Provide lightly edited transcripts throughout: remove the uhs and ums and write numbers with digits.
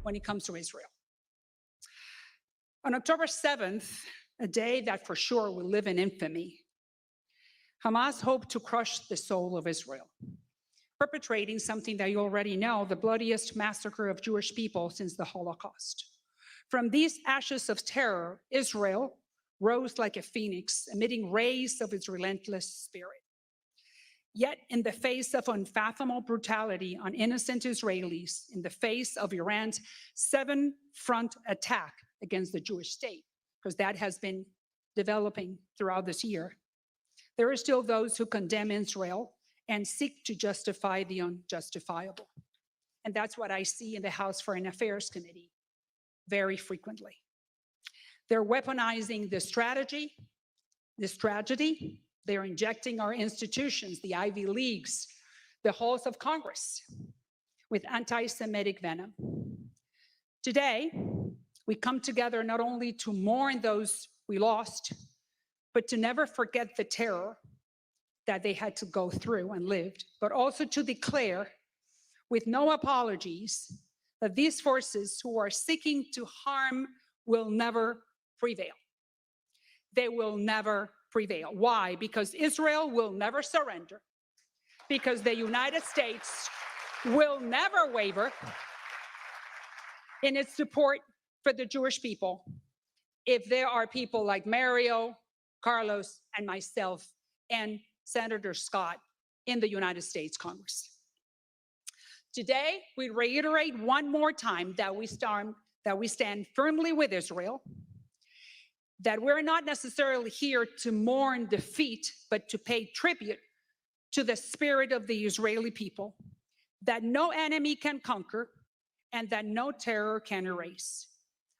when it comes to Israel. On October 7th, a day that for sure will live in infamy, Hamas hoped to crush the soul of Israel, perpetrating something that you already know, the bloodiest massacre of Jewish people since the Holocaust. From these ashes of terror, Israel rose like a phoenix, emitting rays of its relentless spirit. Yet, in the face of unfathomable brutality on innocent Israelis, in the face of Iran's seven-front attack against the Jewish state, because that has been developing throughout this year, there are still those who condemn Israel and seek to justify the unjustifiable. And that's what I see in the House Foreign Affairs Committee very frequently. They're weaponizing this tragedy. They're injecting our institutions, the Ivy Leagues, the halls of Congress, with anti-Semitic venom. Today, we come together not only to mourn those we lost, but to never forget the terror that they had to go through and lived, but also to declare with no apologies that these forces who are seeking to harm will never prevail. They will never prevail. Why? Because Israel will never surrender, because the United States will never waver in its support for the Jewish people if there are people like Mario, Carlos, and myself, and Senator Scott in the United States Congress. Today, we reiterate one more time that we stand firmly with Israel, that we're not necessarily here to mourn defeat, but to pay tribute to the spirit of the Israeli people, that no enemy can conquer and that no terror can erase.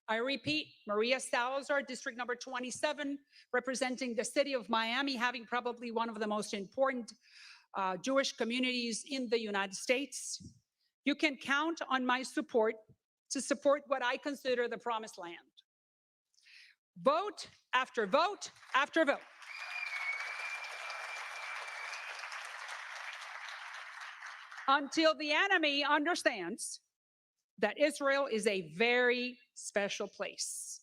I repeat, Maria Salazar, District Number 27, representing the city of Miami, having probably one of the most important Jewish communities in the United States. You can count on my support to support what I consider the promised land. Vote after vote after vote. Until the enemy understands that Israel is a very special place,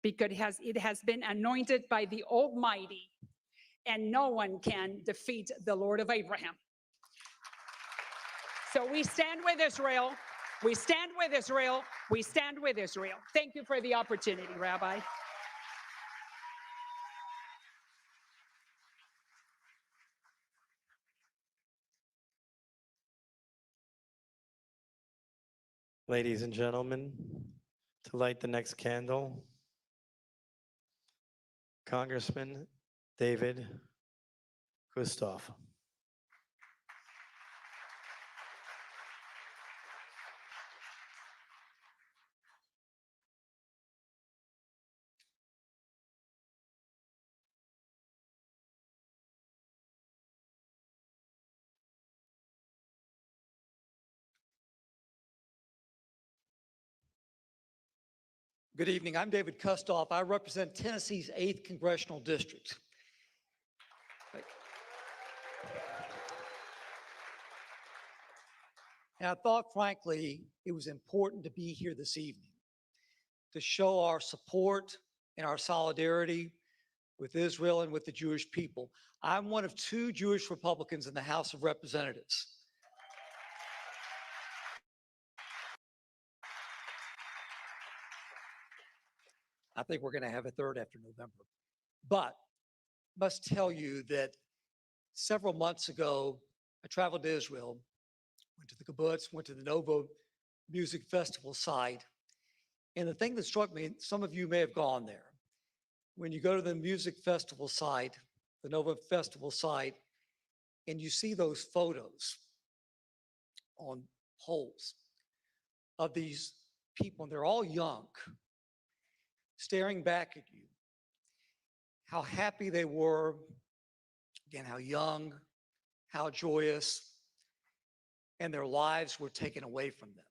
because it has been anointed by the Almighty, and no one can defeat the Lord of Abraham. So we stand with Israel. We stand with Israel. We stand with Israel. Thank you for the opportunity, Rabbi. Ladies and gentlemen, to light the next candle, Congressman David Gustav. Good evening. I'm David Kustoff. I represent Tennessee's 8th Congressional District. And I thought, frankly, it was important to be here this evening to show our support and our solidarity with Israel and with the Jewish people. I'm one of 2 Jewish Republicans in the House of Representatives. I think we're going to have a third after November. But I must tell you that several months ago, I traveled to Israel, went to the kibbutz, went to the Nova Music Festival site. And the thing that struck me, some of you may have gone there, when you go to the music festival site, the Nova Festival site, and you see those photos on poles of these people, and they're all young, staring back at you, how happy they were, again, how young, how joyous, and their lives were taken away from them.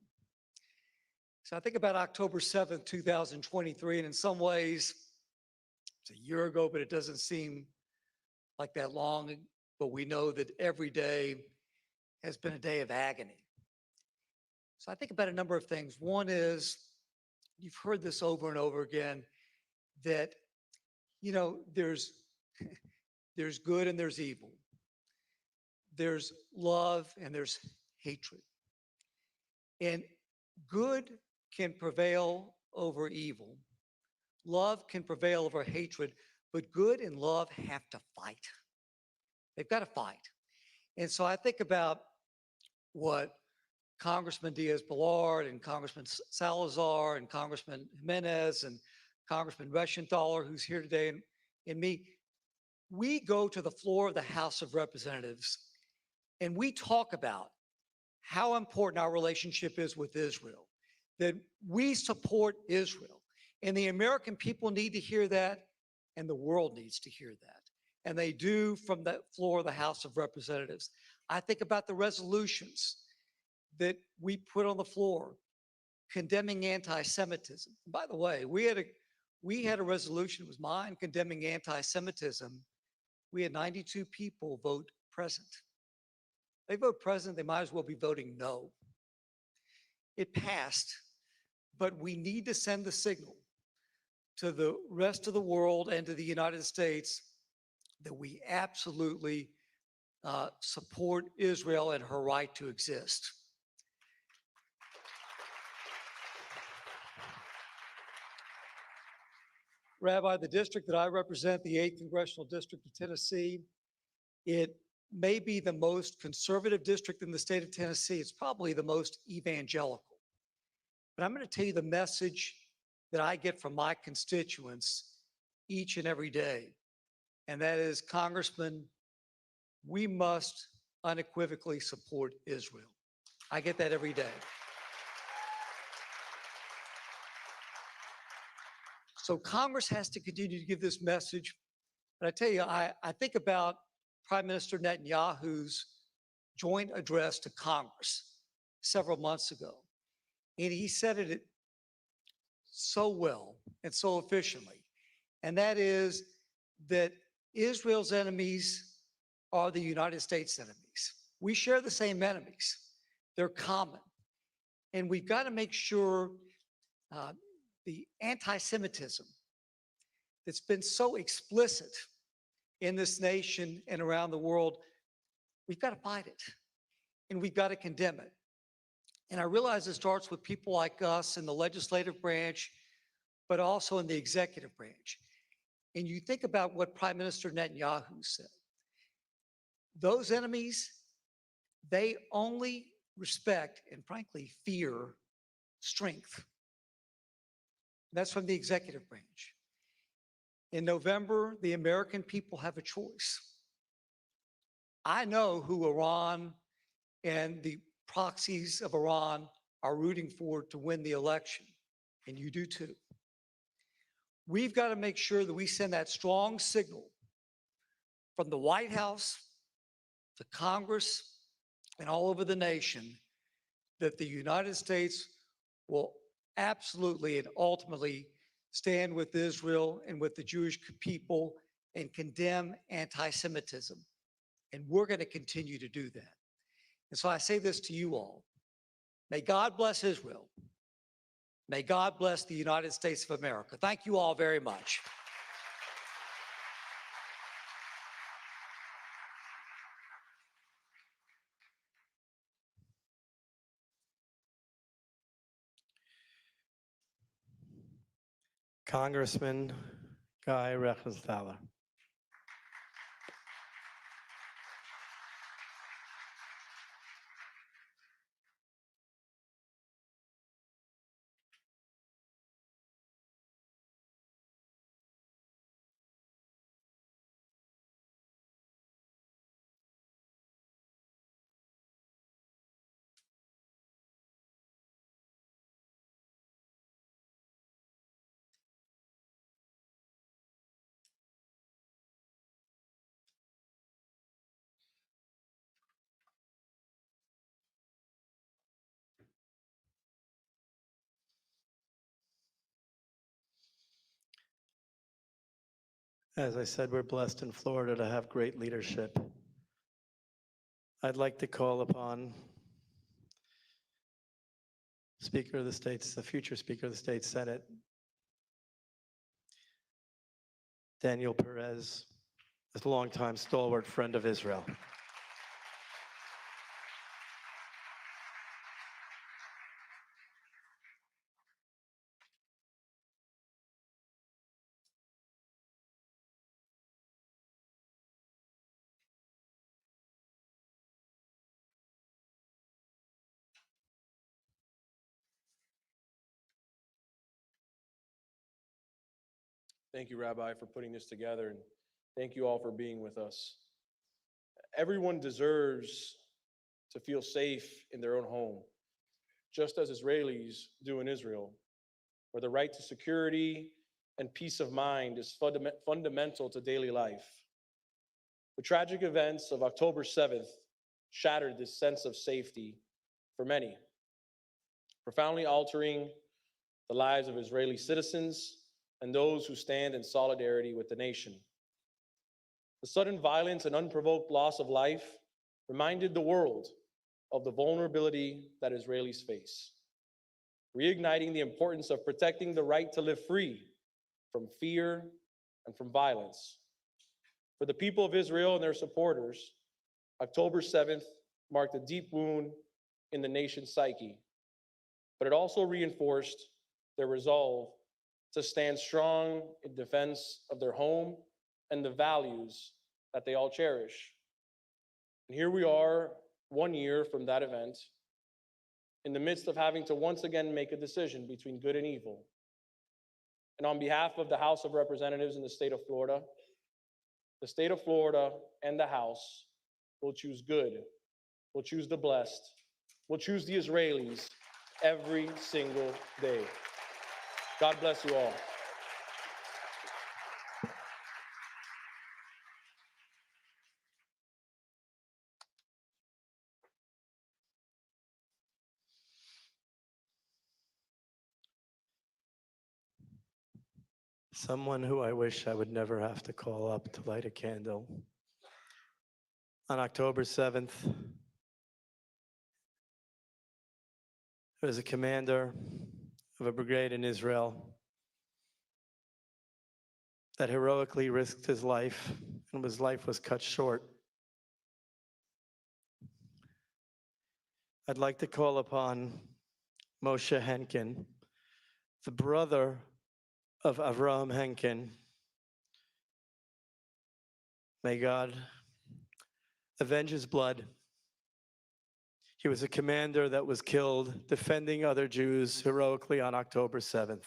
So I think about October 7th, 2023, and in some ways, it's a year ago, but it doesn't seem like that long, but we know that every day has been a day of agony. So I think about a number of things. One is, you've heard this over and over again, that, there's there's good and there's evil. There's love and there's hatred. And good can prevail over evil. Love can prevail over hatred, but good and love have to fight. They've got to fight. And so I think about what Congressman Diaz-Balart and Congressman Salazar and Congressman Jimenez and Congressman Reschenthaler, who's here today, and me. We go to the floor of the House of Representatives and we talk about how important our relationship is with Israel, that we support Israel. And the American people need to hear that, and the world needs to hear that. And they do from the floor of the House of Representatives. I think about the resolutions that we put on the floor condemning anti-Semitism. By the way, we had a resolution, it was mine, condemning anti-Semitism. We had 92 people vote present. They vote present, they might as well be voting no. It passed, but we need to send the signal to the rest of the world and to the United States that we absolutely support Israel and her right to exist. Rabbi, the district that I represent, the 8th Congressional District of Tennessee, it may be the most conservative district in the state of Tennessee. It's probably the most evangelical. But I'm going to tell you the message that I get from my constituents each and every day. And that is, Congressman, we must unequivocally support Israel. I get that every day. So Congress has to continue to give this message. But I tell you, I think about Prime Minister Netanyahu's joint address to Congress several months ago. And he said it so well and so efficiently. And that is that Israel's enemies are the United States' enemies. We share the same enemies. They're common. And we've got to make sure the anti-Semitism that's been so explicit in this nation and around the world, we've got to fight it and we've got to condemn it. And I realize it starts with people like us in the legislative branch, but also in the executive branch. And you think about what Prime Minister Netanyahu said. Those enemies, they only respect and frankly fear strength. That's from the executive branch. In November, the American people have a choice. I know who Iran and the proxies of Iran are rooting for to win the election, and you do too. We've got to make sure that we send that strong signal from the White House to Congress and all over the nation that the United States will absolutely and ultimately stand with Israel and with the Jewish people and condemn anti-Semitism. And we're going to continue to do that. And so I say this to you all. May God bless Israel. May God bless the United States of America. Thank you all very much. Congressman Guy Reschenthaler. As I said, we're blessed in Florida to have great leadership. I'd like to call upon Speaker of the States, the future Speaker of the State Senate, Daniel Perez, a longtime stalwart friend of Israel. Thank you, Rabbi, for putting this together, and thank you all for being with us. Everyone deserves to feel safe in their own home, just as Israelis do in Israel, where the right to security and peace of mind is fundamental to daily life. The tragic events of October 7th shattered this sense of safety for many, profoundly altering the lives of Israeli citizens and those who stand in solidarity with the nation. The sudden violence and unprovoked loss of life reminded the world of the vulnerability that Israelis face, reigniting the importance of protecting the right to live free from fear and from violence. For the people of Israel and their supporters, October 7th marked a deep wound in the nation's psyche, but it also reinforced their resolve to stand strong in defense of their home and the values that they all cherish. And here we are, 1 year from that event, in the midst of having to once again make a decision between good and evil. And on behalf of the House of Representatives in the state of Florida and the House will choose good, will choose the blessed, will choose the Israelis every single day. God bless you all. Someone who I wish I would never have to call up to light a candle. On October 7th, there was a commander of a brigade in Israel that heroically risked his life, and his life was cut short. I'd like to call upon Moshe Henkin, the brother of Avraham Henkin. May God avenge his blood. He was a commander that was killed defending other Jews heroically on October 7th.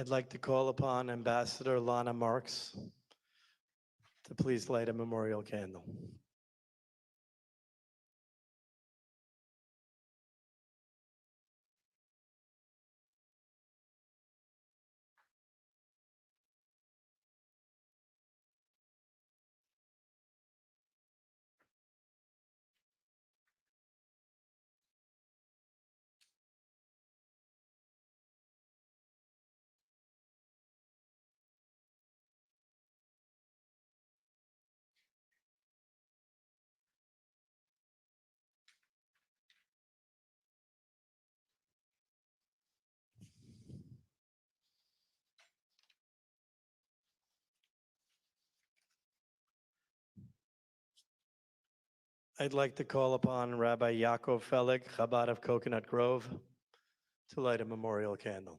I'd like to call upon Ambassador Lana Marks to please light a memorial candle. I'd like to call upon Rabbi Yaakov Felig, Chabad of Coconut Grove, to light a memorial candle.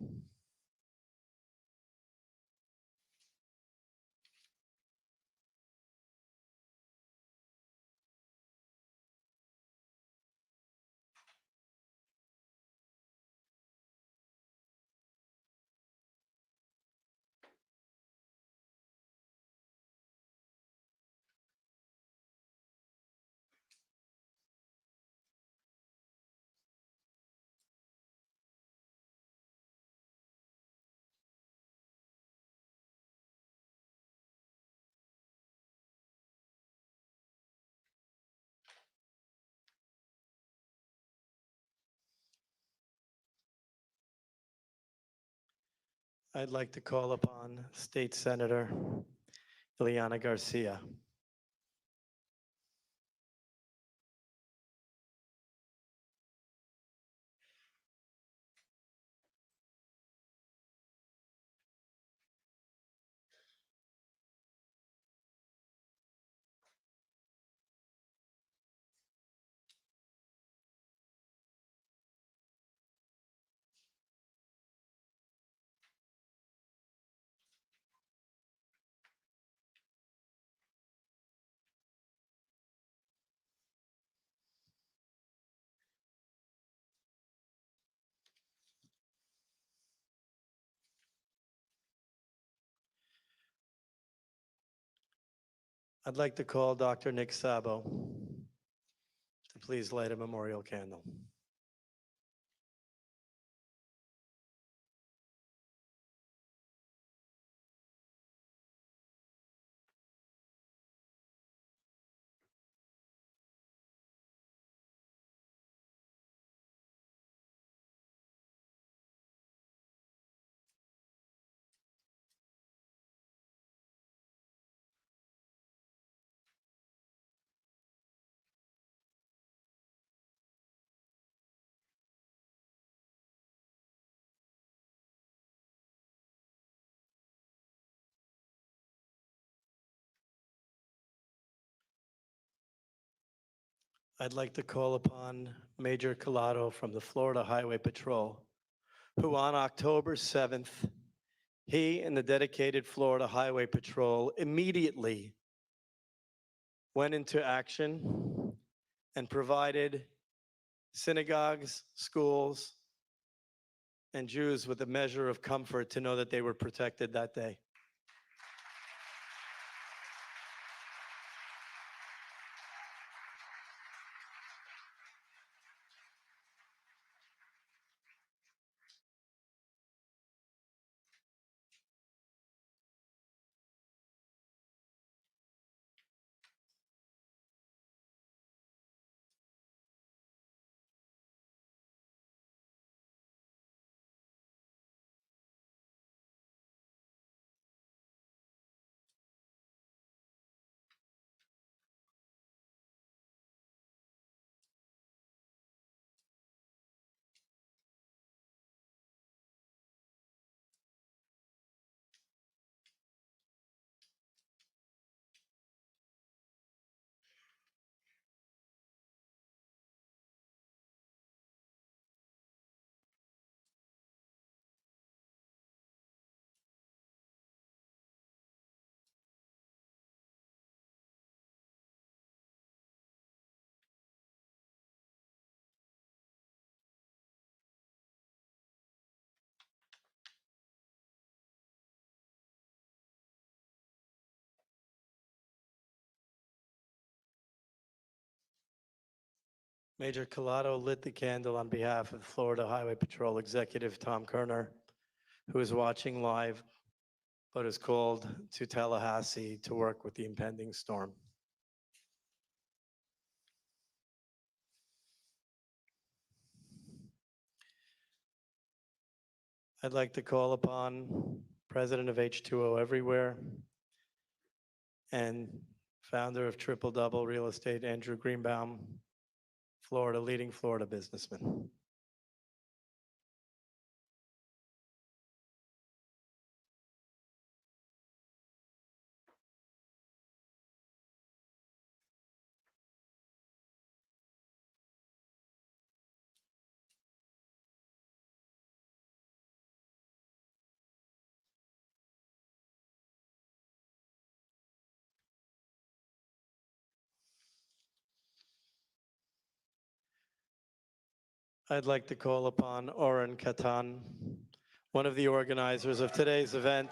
I'd like to call upon State Senator Ileana Garcia. I'd like to call Dr. Nick Sabo to please light a memorial candle. I'd like to call upon Major Collado from the Florida Highway Patrol, who on October 7th, he and the dedicated Florida Highway Patrol immediately went into action and provided synagogues, schools, and Jews with a measure of comfort to know that they were protected that day. Major Collado lit the candle on behalf of Florida Highway Patrol Executive Tom Kerner, who is watching live, but is called to Tallahassee to work with the impending storm. I'd like to call upon President of H2O Everywhere and founder of Triple Double Real Estate, Andrew Greenbaum, leading Florida businessman. I'd like to call upon Oren Katan, one of the organizers of today's event.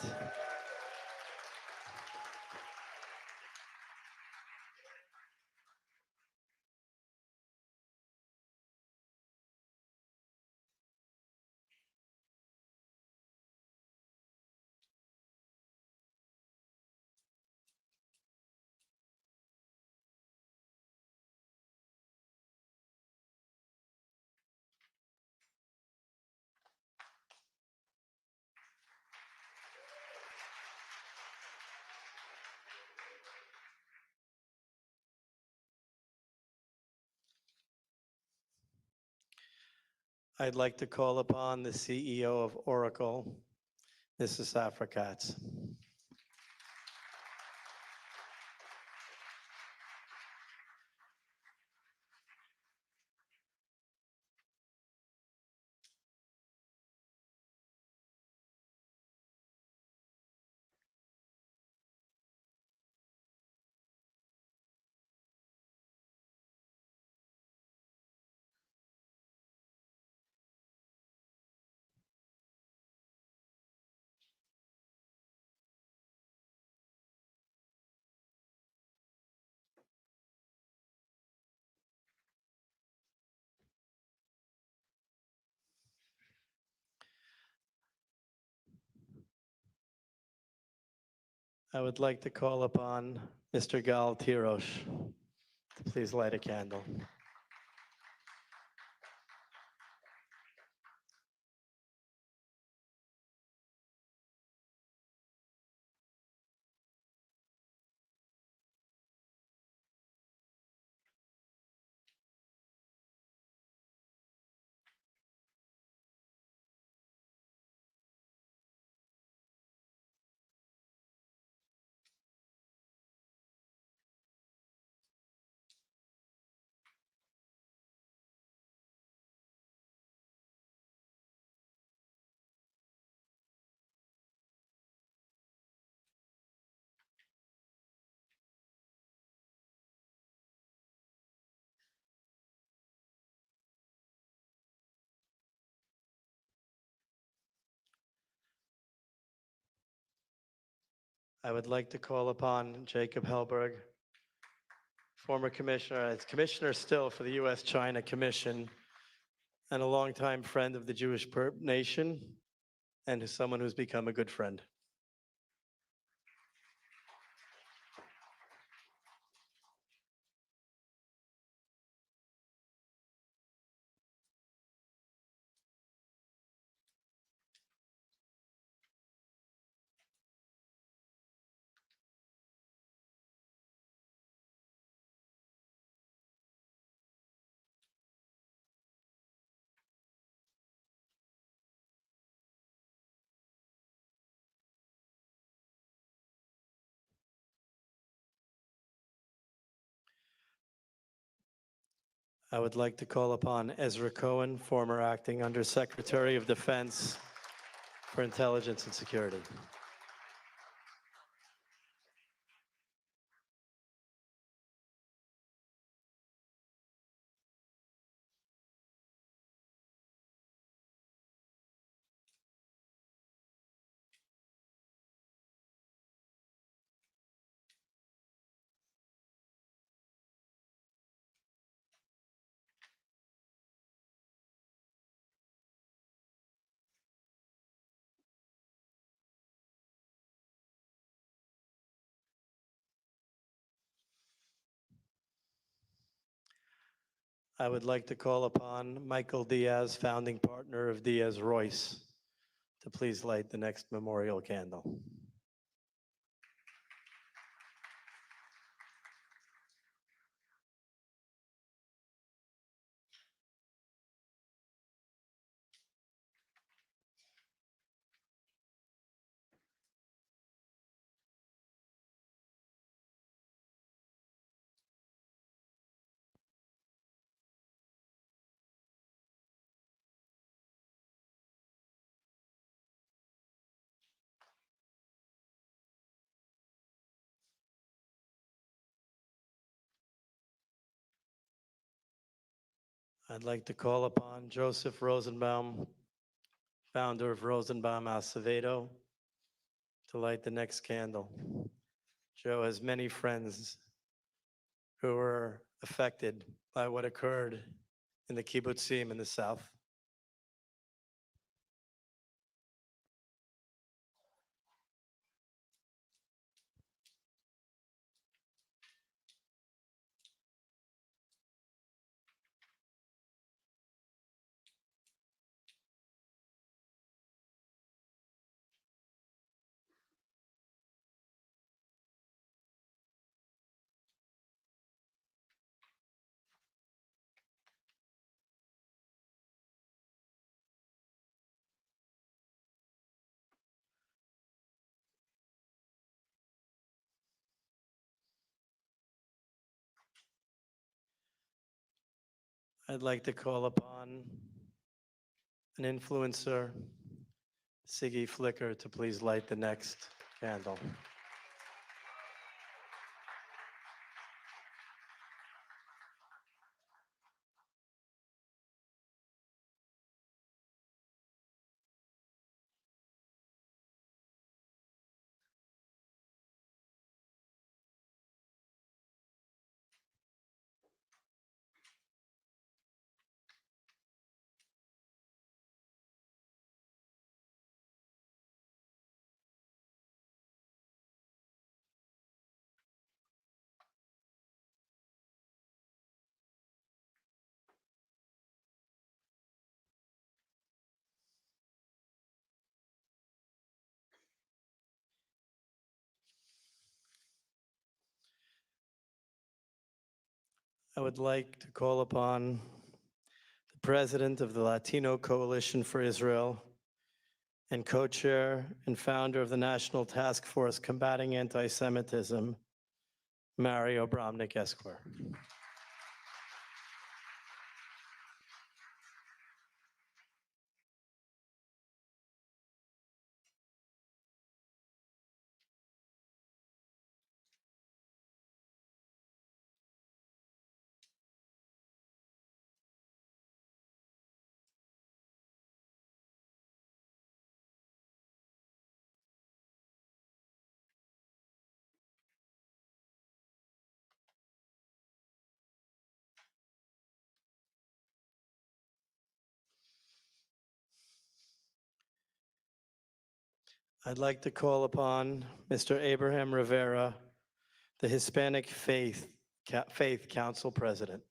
I'd like to call upon the CEO of Oracle, Mrs. Safra Katz. I would like to call upon Mr. Gal Tirosh to please light a candle. I would like to call upon Jacob Helberg, former commissioner, as commissioner still for the U.S.-China Commission, and a longtime friend of the Jewish nation, and is someone who's become a good friend. I would like to call upon Ezra Cohen, former acting Undersecretary of Defense for Intelligence and Security. I would like to call upon Michael Diaz, founding partner of Diaz Royce, to please light the next memorial candle. I'd like to call upon Joseph Rosenbaum, founder of Rosenbaum Acevedo, to light the next candle. Joe has many friends who were affected by what occurred in the kibbutzim in the South. I'd like to call upon an influencer, Siggy Flicker, to please light the next candle. I would like to call upon the president of the Latino Coalition for Israel and co-chair and founder of the National Task Force Combating Anti-Semitism, Mario Bromnick Esquire. I'd like to call upon Mr. Abraham Rivera, the Hispanic Faith Council President.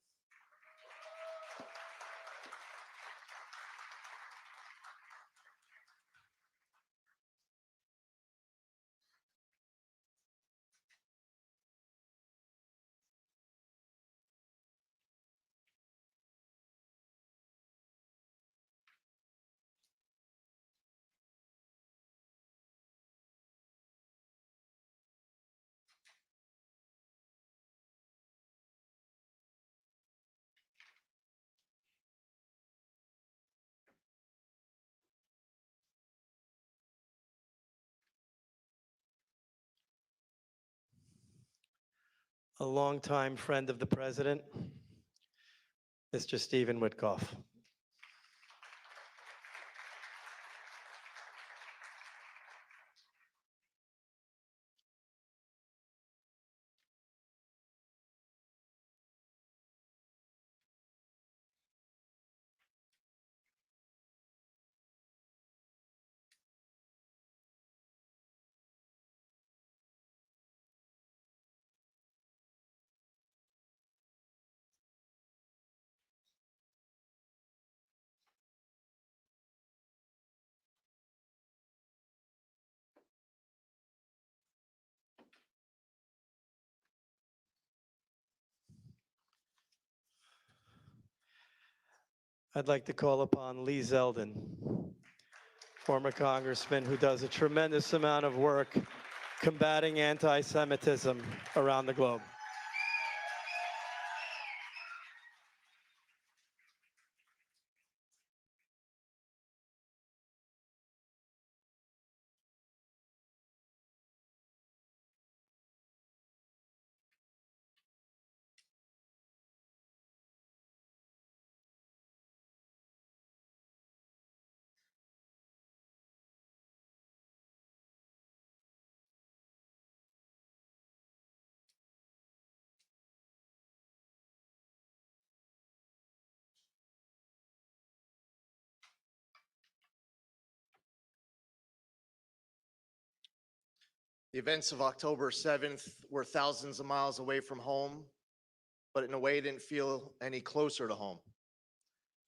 A longtime friend of the president, Mr. Stephen Witkoff. I'd like to call upon Lee Zeldin, former congressman who does a tremendous amount of work combating anti-Semitism around the globe. The events of October 7th were thousands of miles away from home, but in a way didn't feel any closer to home.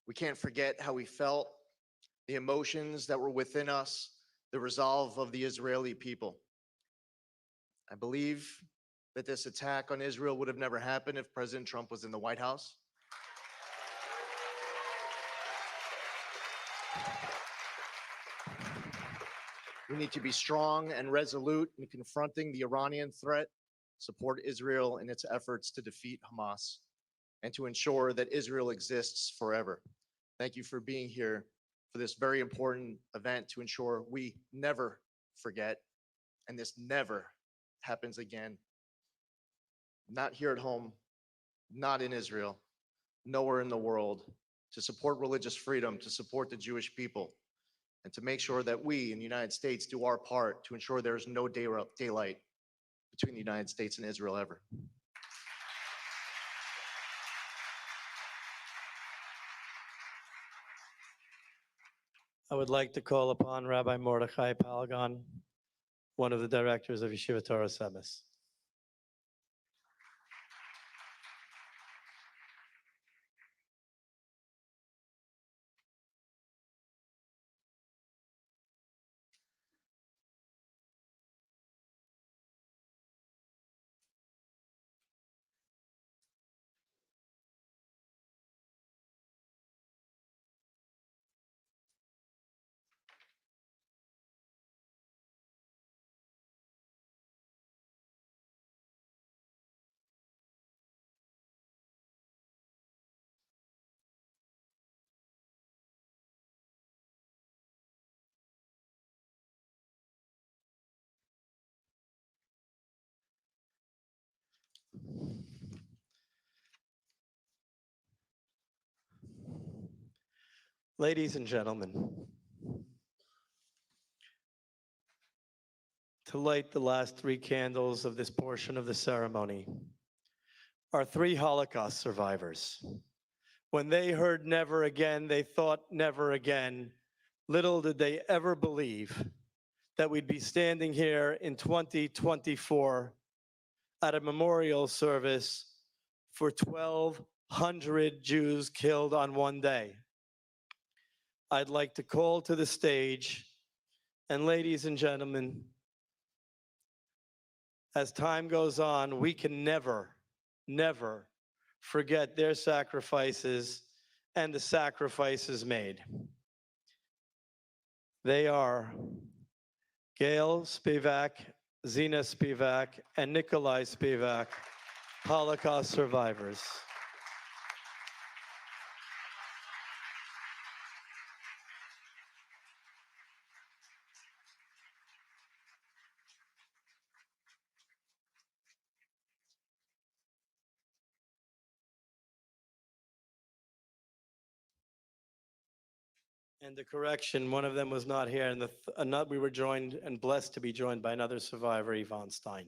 We can't forget how we felt, the emotions that were within us, the resolve of the Israeli people. I believe that this attack on Israel would have never happened if President Trump was in the White House. We need to be strong and resolute in confronting the Iranian threat, support Israel in its efforts to defeat Hamas. and to ensure that Israel exists forever. Thank you for being here for this very important event to ensure we never forget and this never happens again. Not here at home, not in Israel, nowhere in the world, to support religious freedom, to support the Jewish people, and to make sure that we in the United States do our part to ensure there is no daylight between the United States and Israel ever. I would like to call upon Rabbi Mordechai Palgon, one of the directors of Yeshiva Torah Semes. Ladies and gentlemen, to light the last 3 candles of this portion of the ceremony are 3 Holocaust survivors. When they heard never again, they thought never again. Little did they ever believe that we'd be standing here in 2024 at a memorial service for 1,200 Jews killed on one day. I'd like to call to the stage, and ladies and gentlemen, as time goes on, we can never, never forget their sacrifices and the sacrifices made. They are Gail Spivak, Zina Spivak, and Nikolai Spivak, Holocaust survivors. And the correction, one of them was not here, and we were joined and blessed to be joined by another survivor, Yvonne Stein.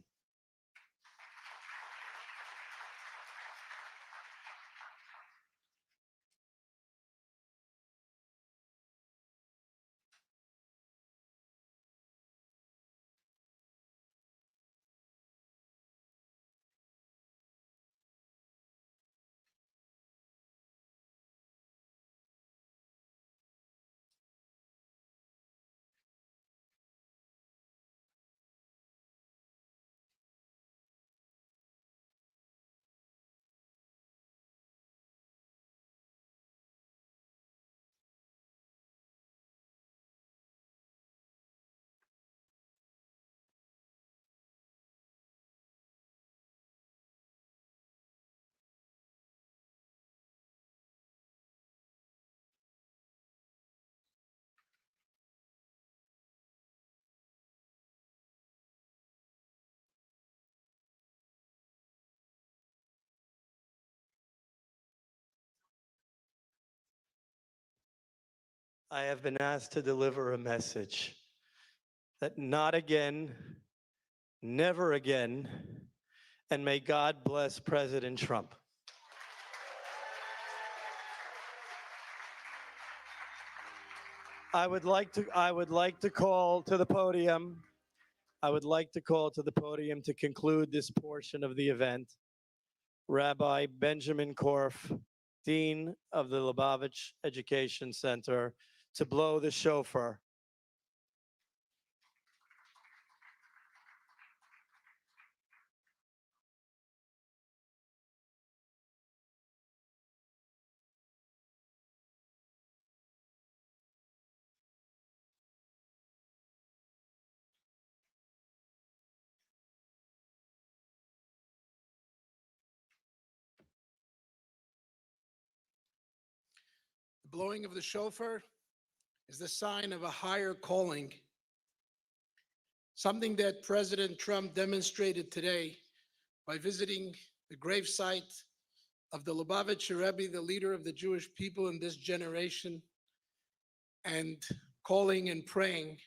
I have been asked to deliver a message that not again, never again, and may God bless President Trump. I would like to call to the podium. I would like to call to the podium to conclude this portion of the event, Rabbi Benjamin Korf, Dean of the Lubavitch Education Center, to blow the shofar. blowing of the shofar is the sign of a higher calling, something that President Trump demonstrated today by visiting the gravesite of the Lubavitcher Rebbe, the leader of the Jewish people in this generation, and calling and praying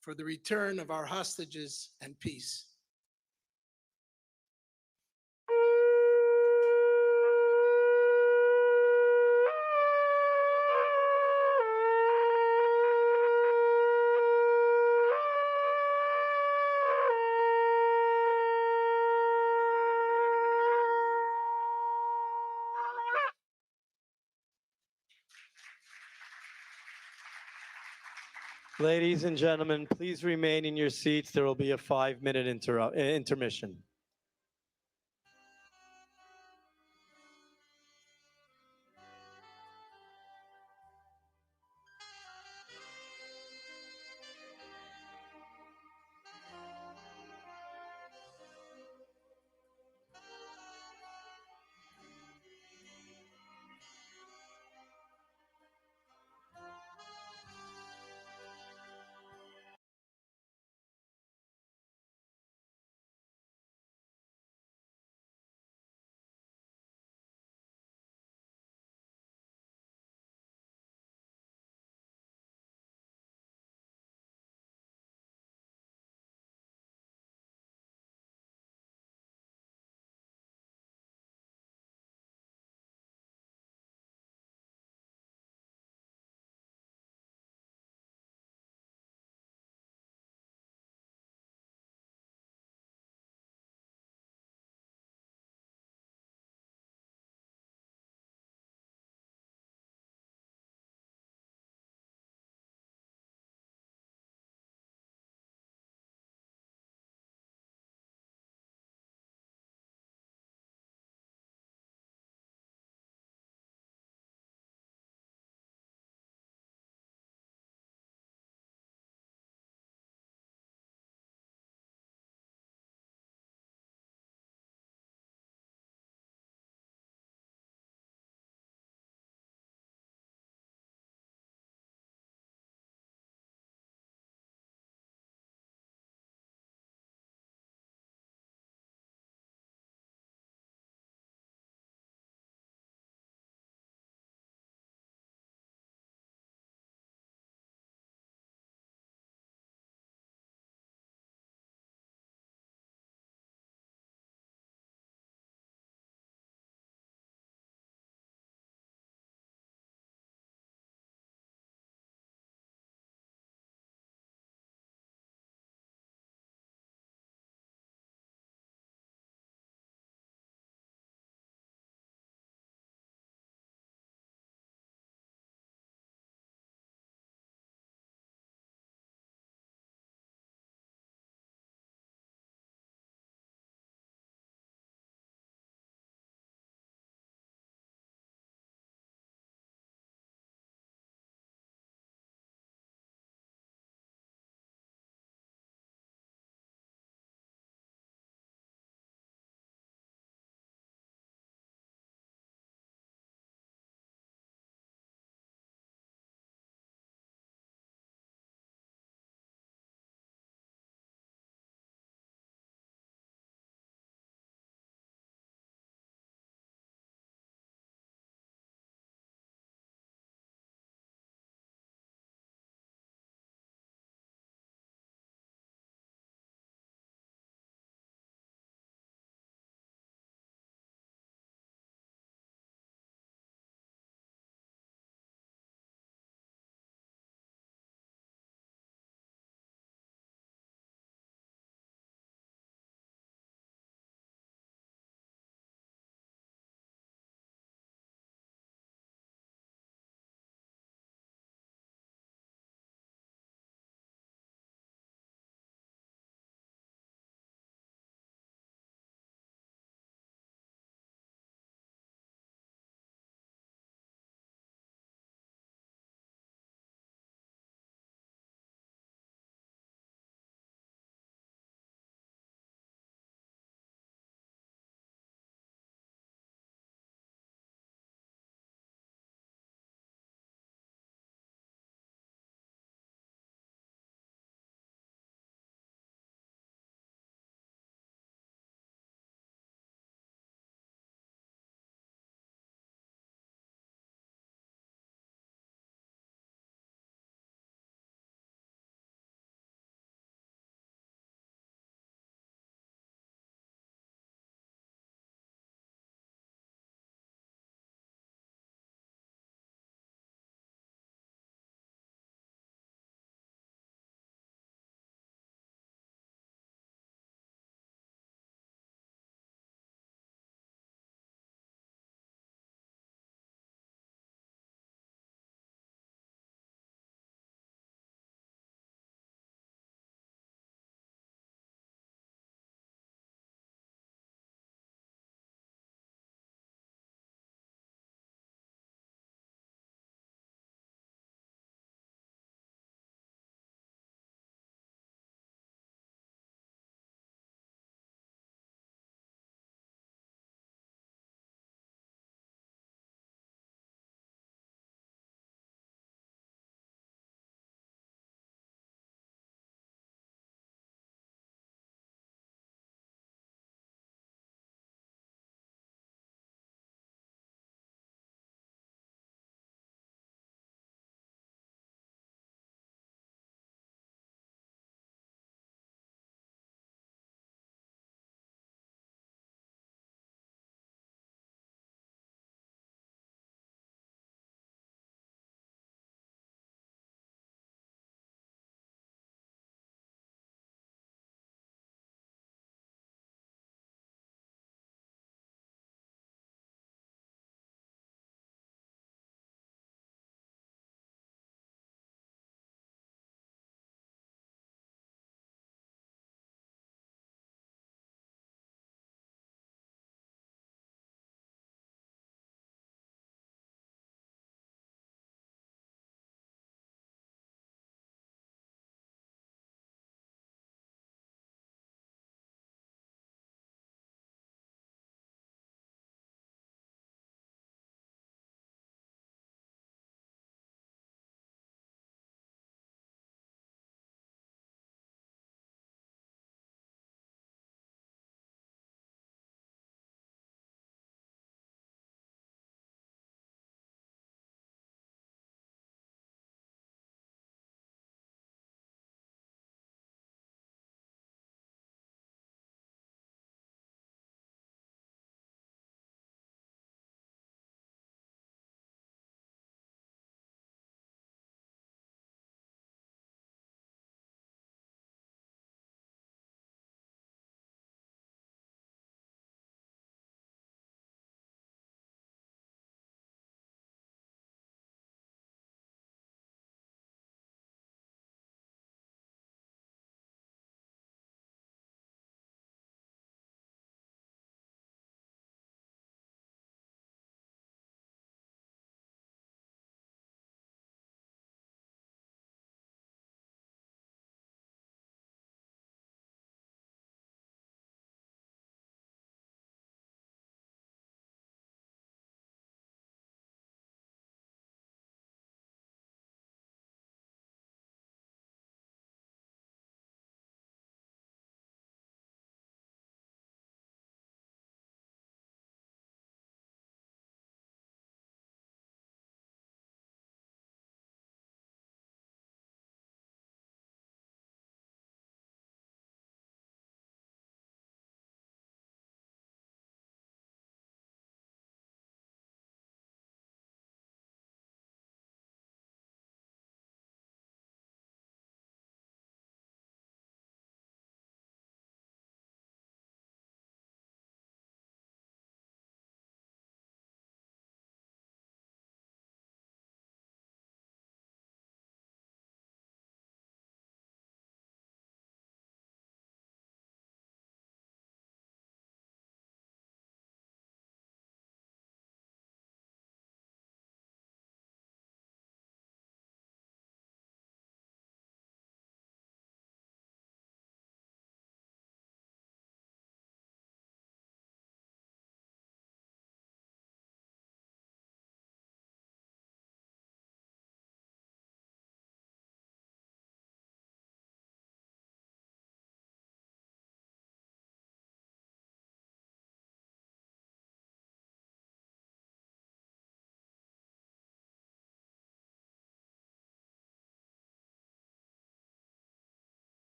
for the return of our hostages and peace. Ladies and gentlemen, please remain in your seats. There will be a 5-minute intermission.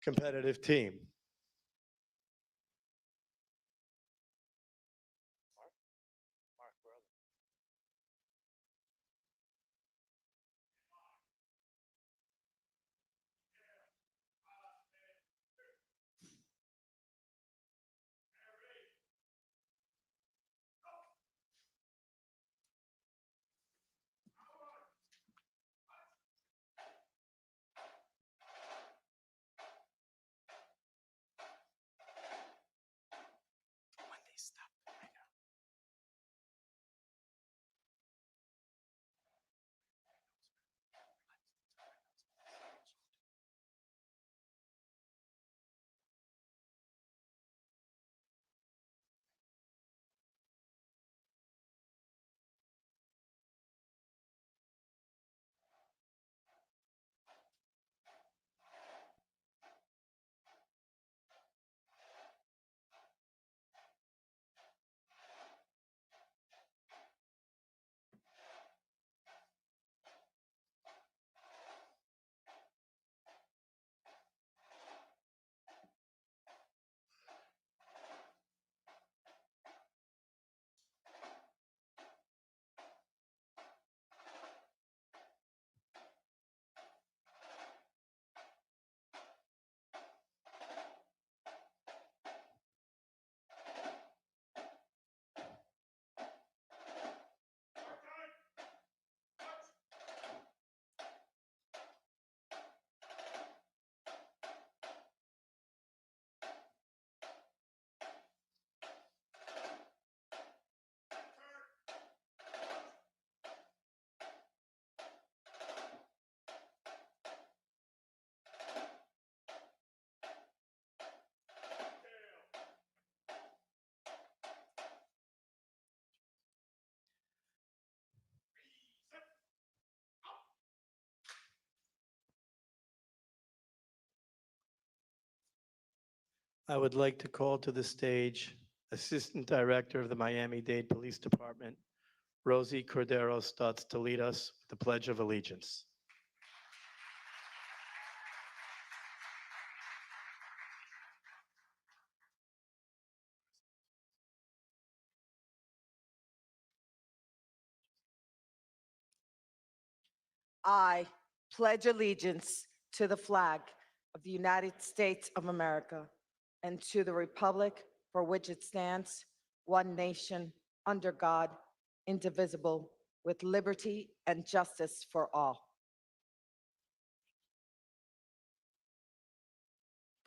competitive team. I would like to call to the stage Assistant Director of the Miami-Dade Police Department, Rosie Cordero Stutz, to lead us with the Pledge of Allegiance. I pledge allegiance to the flag of the United States of America and to the republic for which it stands, one nation, under God, indivisible, with liberty and justice for all.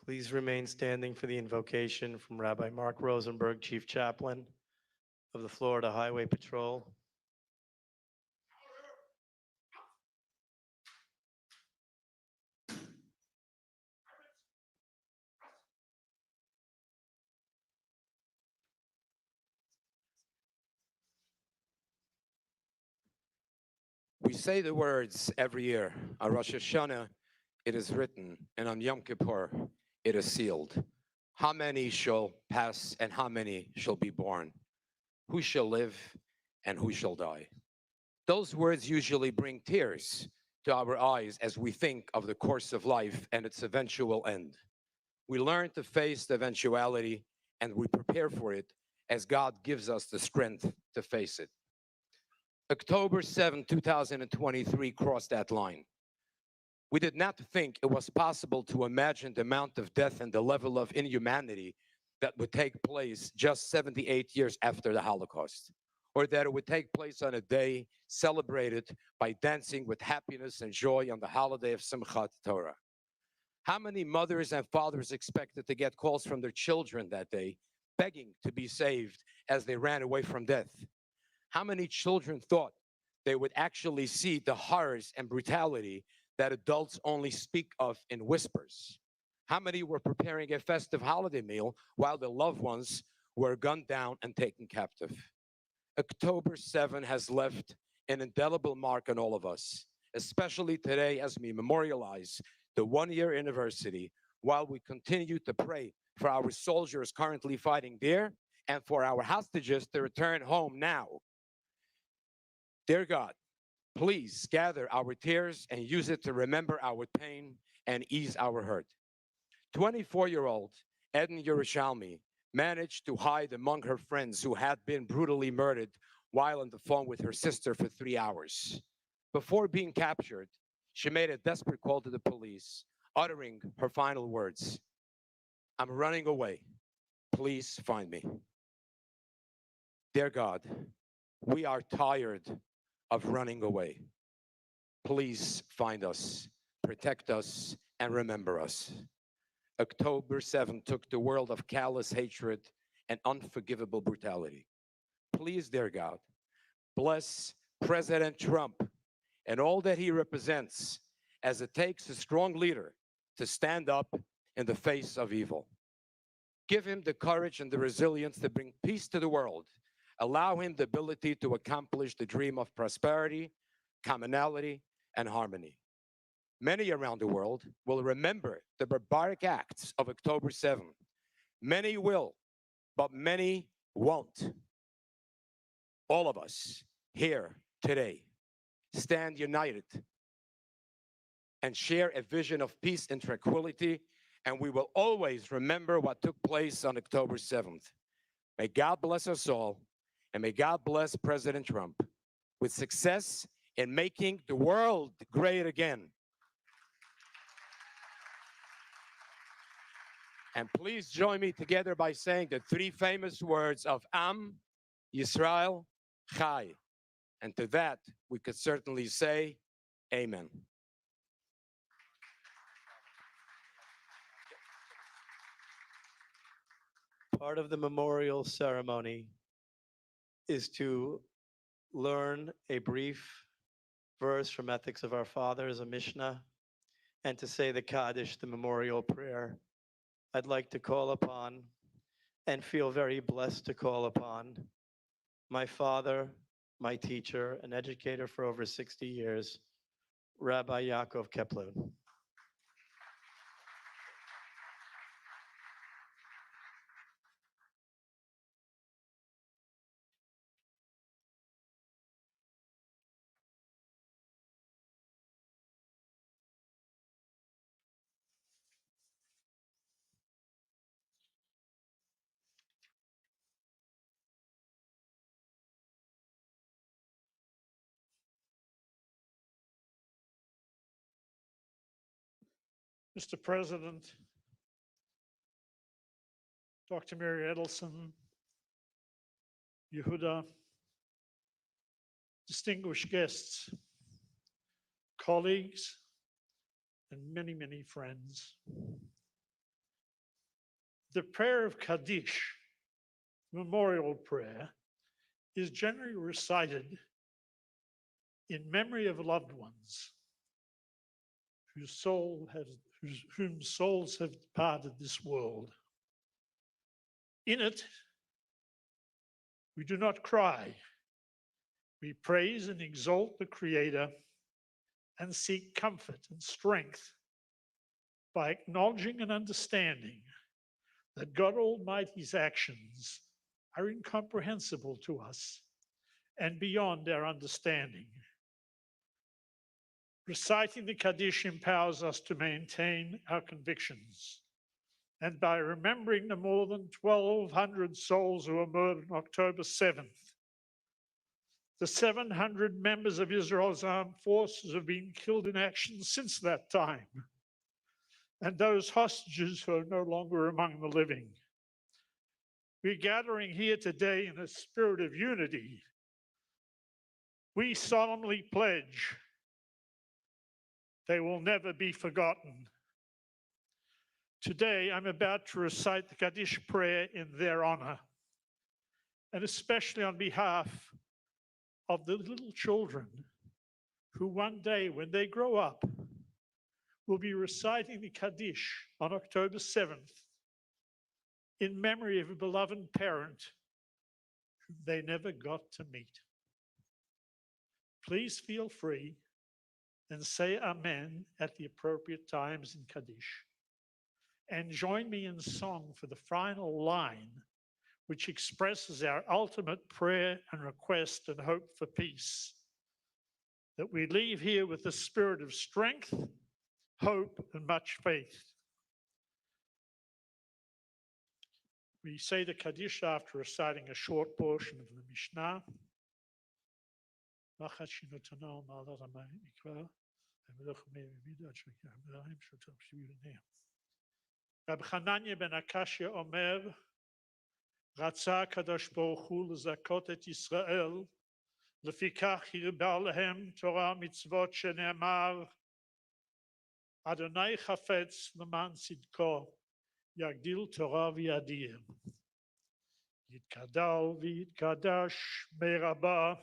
Please remain standing for the invocation from Rabbi Mark Rosenberg, Chief Chaplain of the Florida Highway Patrol. We say the words every year. On Rosh Hashanah, it is written, and on Yom Kippur, it is sealed. How many shall pass and how many shall be born? Who shall live and who shall die? Those words usually bring tears to our eyes as we think of the course of life and its eventual end. We learn to face the eventuality and we prepare for it as God gives us the strength to face it. October 7, 2023 crossed that line. We did not think it was possible to imagine the amount of death and the level of inhumanity that would take place just 78 years after the Holocaust, or that it would take place on a day celebrated by dancing with happiness and joy on the holiday of Simchat Torah. How many mothers and fathers expected to get calls from their children that day, begging to be saved as they ran away from death? How many children thought they would actually see the horrors and brutality that adults only speak of in whispers? How many were preparing a festive holiday meal while their loved ones were gunned down and taken captive? October 7 has left an indelible mark on all of us, especially today as we memorialize the one-year anniversary while we continue to pray for our soldiers currently fighting there and for our hostages to return home now. Dear God, please gather our tears and use it to remember our pain and ease our hurt. 24-year-old Eden Yerushalmi managed to hide among her friends who had been brutally murdered while on the phone with her sister for 3 hours. Before being captured, she made a desperate call to the police, uttering her final words, "I'm running away. Please find me." Dear God, we are tired of running away. Please find us, protect us, and remember us. October 7th took the world of callous hatred and unforgivable brutality. Please, dear God, bless President Trump and all that he represents, as it takes a strong leader to stand up in the face of evil. Give him the courage and the resilience to bring peace to the world. Allow him the ability to accomplish the dream of prosperity, commonality, and harmony. Many around the world will remember the barbaric acts of October 7th. Many will, but many won't. All of us here today stand united and share a vision of peace and tranquility, and we will always remember what took place on October 7th. May God bless us all, and may God bless President Trump with success in making the world great again. And please join me together by saying the 3 famous words of Am Yisrael Chai. And to that, we could certainly say, Amen. Part of the memorial ceremony is to learn a brief verse from Ethics of Our Fathers, a Mishnah, and to say the Kaddish, the memorial prayer. I'd like to call upon and feel very blessed to call upon my father, my teacher, an educator for over 60 years, Rabbi Yaakov Keplun. Mr. President, Dr. Mary Edelson, Yehuda, distinguished guests, colleagues, and many, many friends. The prayer of Kaddish, memorial prayer, is generally recited in memory of loved ones whom souls have departed this world. In it, we do not cry. We praise and exalt the Creator and seek comfort and strength by acknowledging and understanding that God Almighty's actions are incomprehensible to us and beyond our understanding. Reciting the Kaddish empowers us to maintain our convictions. And by remembering the more than 1,200 souls who were murdered on October 7th, the 700 members of Israel's armed forces have been killed in action since that time, and those hostages who are no longer among the living. We're gathering here today in a spirit of unity. We solemnly pledge they will never be forgotten. Today, I'm about to recite the Kaddish prayer in their honor, and especially on behalf of the little children who one day, when they grow up, will be reciting the Kaddish on October 7th in memory of a beloved parent whom they never got to meet. Please feel free and say Amen at the appropriate times in Kaddish. And join me in song for the final line, which expresses our ultimate prayer and request and hope for peace. That we leave here with the spirit of strength, hope, and much faith. We say the Kaddish after reciting a short portion of the Mishnah. Rab Chananya ben Akashya Omer, רצה הקדוש ברוך הוא לזכות את ישראל, לפיכך הרבה להם תורה מצוות שנאמר, אדוני חפץ למען צדקו, יגדיל תורה ויאדיר. יתגדל ויתקדש מרבה,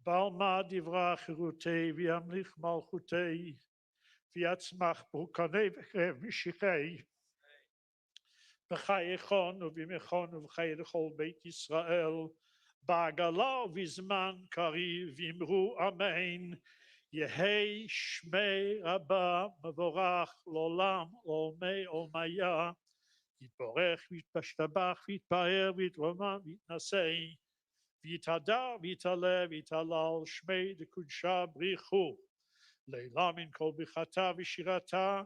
בעל מה דברה חירותי וימליך מלכותי, ויצמח ברכוני ומשיחי. בחייכון ובימיכון ובחיי לכל בית ישראל, בעגלה ובזמן קריב אמרו אמן. יהי שמי רבה מבורך לעולם לעולמי עולמיה. יתברך ויתשתבח ויתפאר ויתרומם ויתנשא, ויתהדר ויתעלה ויתהלל שמי דקודשה בריחו. לעילה מן כל ברכתה ושירתה,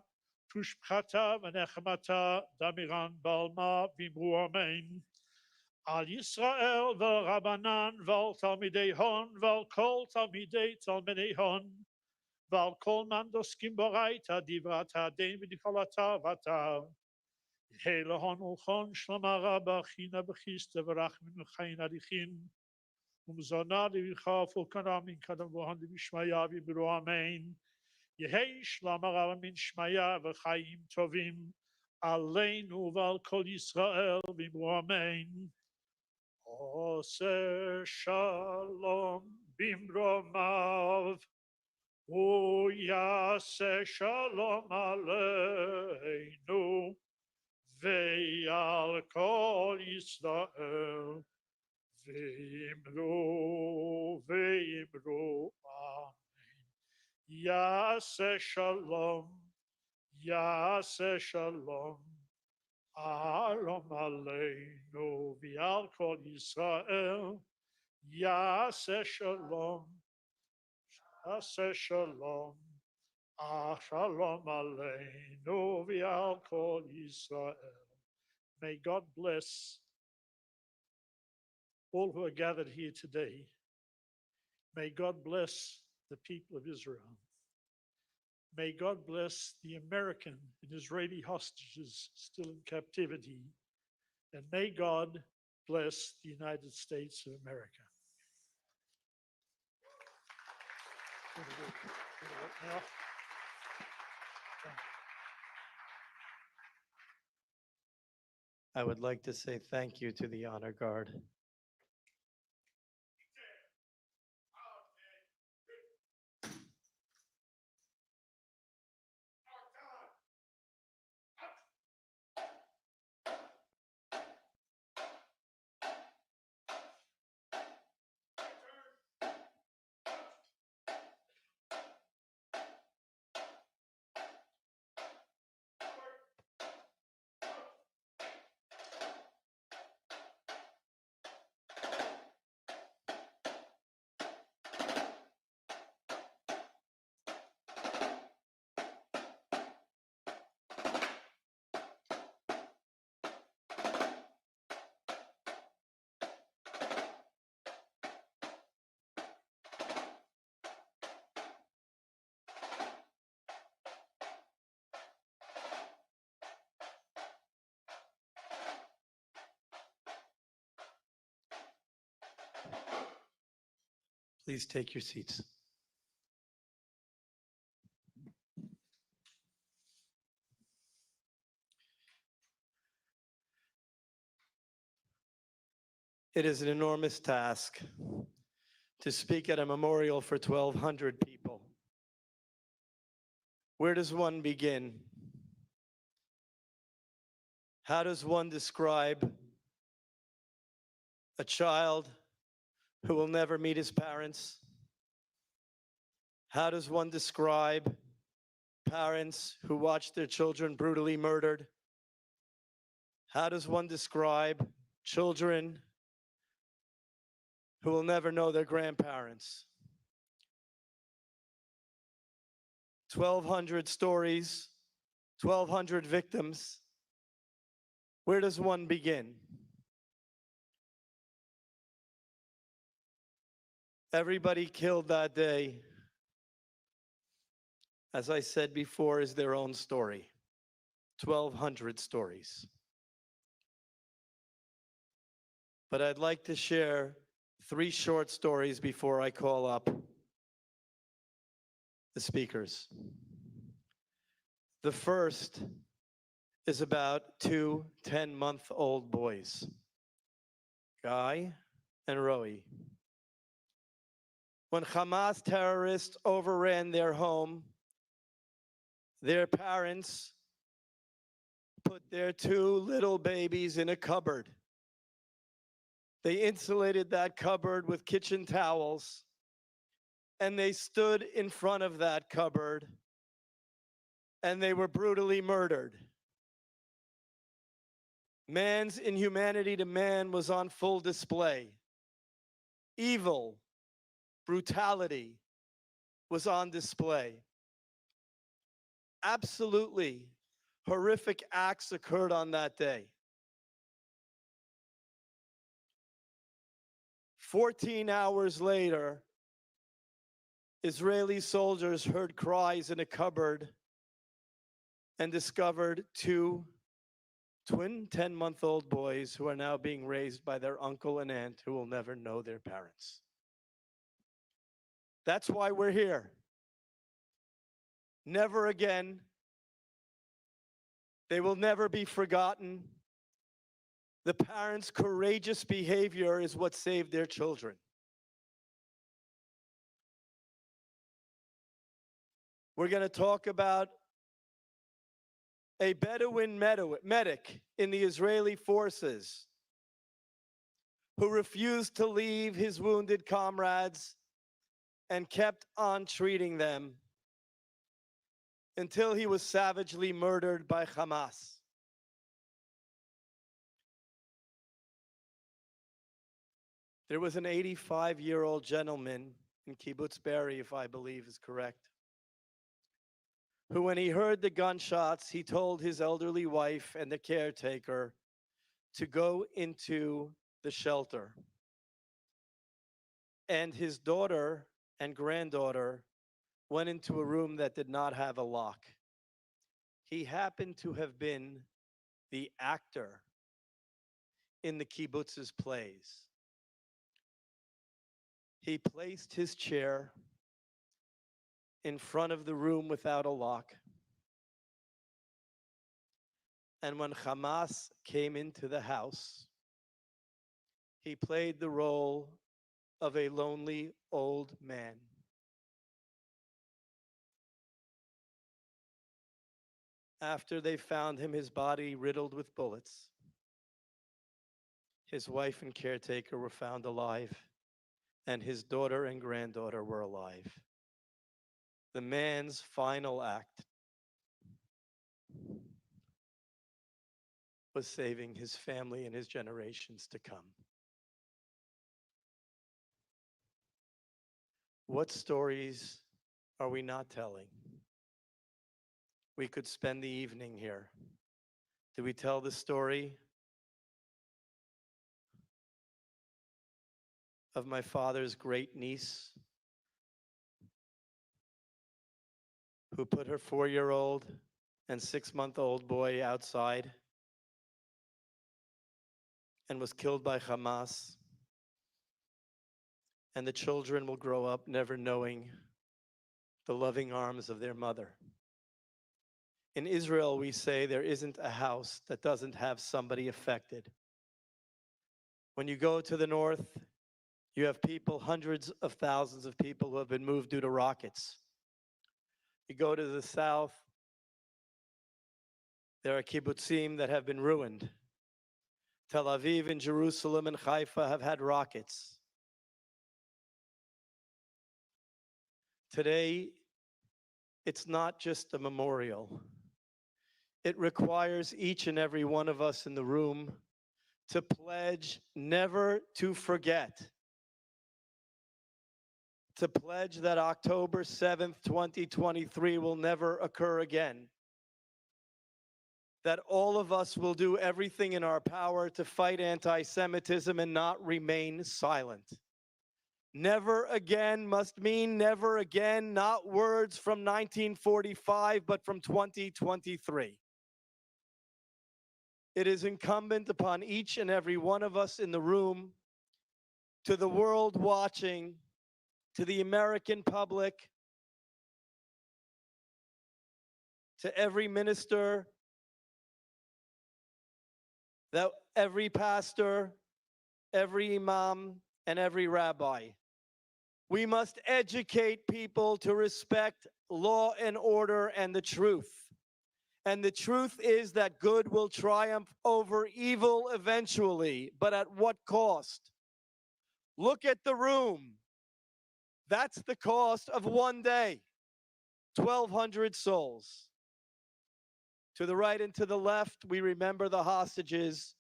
תושבחתה ונחמתה דמירן בעלמה ואמרו אמן. על ישראל ועל רבנן ועל תלמידי הון ועל כל תלמידי תלמידי הון ועל כל מן דוסקים ברייתא דברתה דין ונפעלתה ותר. יהי להון ולכון שלמה רבה חינה בכיסתא ורחמים וחיים הליכין ומזונה דבריכה ופולקנה מן קדם בוהן דבשמיא ואמרו אמן. יהי שלמה רבה מן שמיה וחיים טובים עלינו ועל כל ישראל ואמרו אמן. עושה שלום במרומיו ויעשה שלום עלינו ועל כל ישראל ואמרו אמן. יעשה שלום, יעשה שלום, שלום עלינו ועל כל ישראל, יעשה שלום, יעשה שלום, שלום עלינו ועל כל ישראל. May God bless all who are gathered here today. May God bless the people of Israel. May God bless the American and Israeli hostages still in captivity. And may God bless the United States of America. I would like to say thank you to the Honor Guard. Please take your seats. It is an enormous task to speak at a memorial for 1,200 people. Where does one begin? How does one describe a child who will never meet his parents? How does one describe parents who watch their children brutally murdered? How does one describe children who will never know their grandparents? 1,200 stories, 1,200 victims. Where does one begin? Everybody killed that day, as I said before, is their own story. 1,200 stories. But I'd like to share 3 short stories before I call up the speakers. The first is about 2 10-month-old boys, Guy and Roey. When Hamas terrorists overran their home, their parents put their 2 little babies in a cupboard. They insulated that cupboard with kitchen towels, and they stood in front of that cupboard, and they were brutally murdered. Man's inhumanity to man was on full display. Evil, brutality was on display. Absolutely horrific acts occurred on that day. 14 hours later, Israeli soldiers heard cries in a cupboard and discovered 2 twin 10-month-old boys who are now being raised by their uncle and aunt who will never know their parents. That's why we're here. Never again. They will never be forgotten. The parents' courageous behavior is what saved their children. We're going to talk about a Bedouin medic in the Israeli forces who refused to leave his wounded comrades and kept on treating them until he was savagely murdered by Hamas. There was an 85-year-old gentleman in Kibbutz Be'eri, if I believe is correct, who, when he heard the gunshots, he told his elderly wife and the caretaker to go into the shelter. And his daughter and granddaughter went into a room that did not have a lock. He happened to have been the actor in the kibbutz's plays. He placed his chair in front of the room without a lock. And when Hamas came into the house, he played the role of a lonely old man. After they found him, his body riddled with bullets, his wife and caretaker were found alive, and his daughter and granddaughter were alive. The man's final act was saving his family and his generations to come. What stories are we not telling? We could spend the evening here. Do we tell the story of my father's great niece who put her 4-year-old and 6-month-old boy outside and was killed by Hamas? And the children will grow up never knowing the loving arms of their mother. In Israel, we say there isn't a house that doesn't have somebody affected. When you go to the north, you have people, hundreds of thousands of people who have been moved due to rockets. You go to the south, there are kibbutzim that have been ruined. Tel Aviv and Jerusalem and Haifa have had rockets. Today, it's not just a memorial. It requires each and every one of us in the room to pledge never to forget. To pledge that October 7th, 2023 will never occur again. that all of us will do everything in our power to fight anti-Semitism and not remain silent. Never again must mean never again, not words from 1945, but from 2023. It is incumbent upon each and every one of us in the room, to the world watching, to the American public, to every minister, that every pastor, every imam, and every rabbi. We must educate people to respect law and order and the truth. And the truth is that good will triumph over evil eventually, but at what cost? Look at the room. That's the cost of one day, 1,200 souls. To the right and to the left, we remember the hostages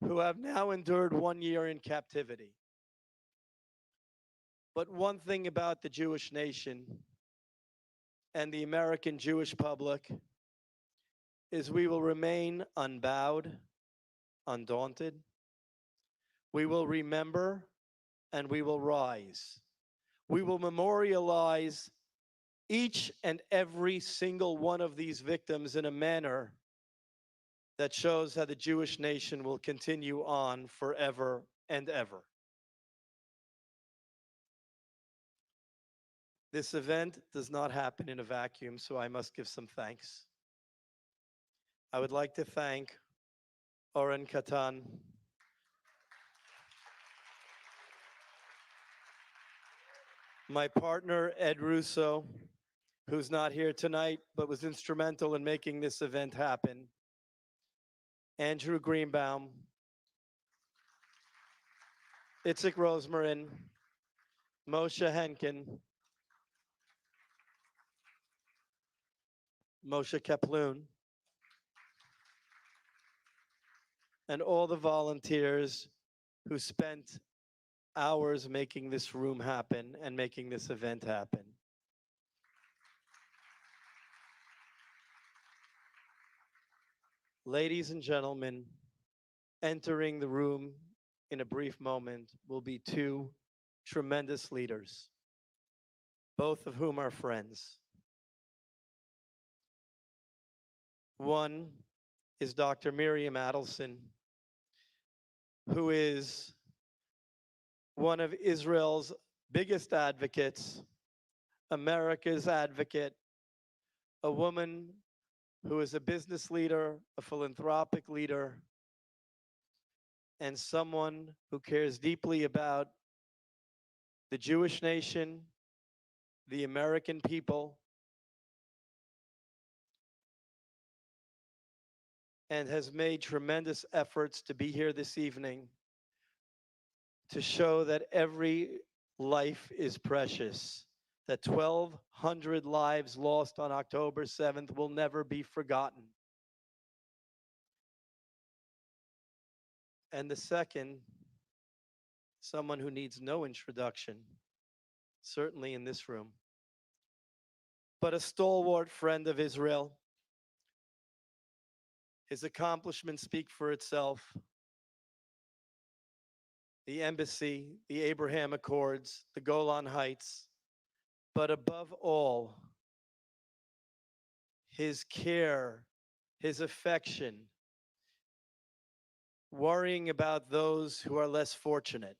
who have now endured 1 year in captivity. But one thing about the Jewish nation and the American Jewish public is we will remain unbowed, undaunted. We will remember and we will rise. We will memorialize each and every single one of these victims in a manner that shows how the Jewish nation will continue on forever and ever. This event does not happen in a vacuum, so I must give some thanks. I would like to thank Oren Katan, my partner Ed Russo, who's not here tonight but was instrumental in making this event happen, Andrew Greenbaum, Itzik Rosmarin, Moshe Henkin, Moshe Kaploon, and all the volunteers who spent hours making this room happen and making this event happen. Ladies and gentlemen, entering the room in a brief moment will be two tremendous leaders, both of whom are friends. One is Dr. Miriam Adelson, who is one of Israel's biggest advocates, America's advocate, a woman who is a business leader, a philanthropic leader, and someone who cares deeply about the Jewish nation, the American people, and has made tremendous efforts to be here this evening to show that every life is precious, that 1,200 lives lost on October 7th will never be forgotten. And the second, someone who needs no introduction, certainly in this room, but a stalwart friend of Israel. His accomplishments speak for itself. The embassy, the Abraham Accords, the Golan Heights, but above all, his care, his affection, worrying about those who are less fortunate,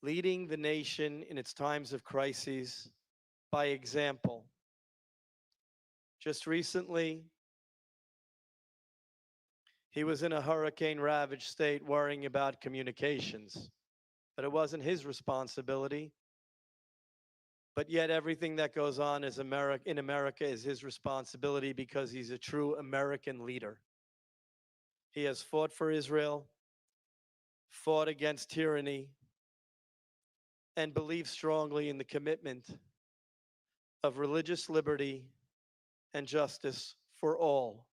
leading the nation in its times of crises by example. Just recently, he was in a hurricane-ravaged state worrying about communications, but it wasn't his responsibility. But yet everything that goes on in America is his responsibility because he's a true American leader. He has fought for Israel, fought against tyranny, and believes strongly in the commitment of religious liberty and justice for all,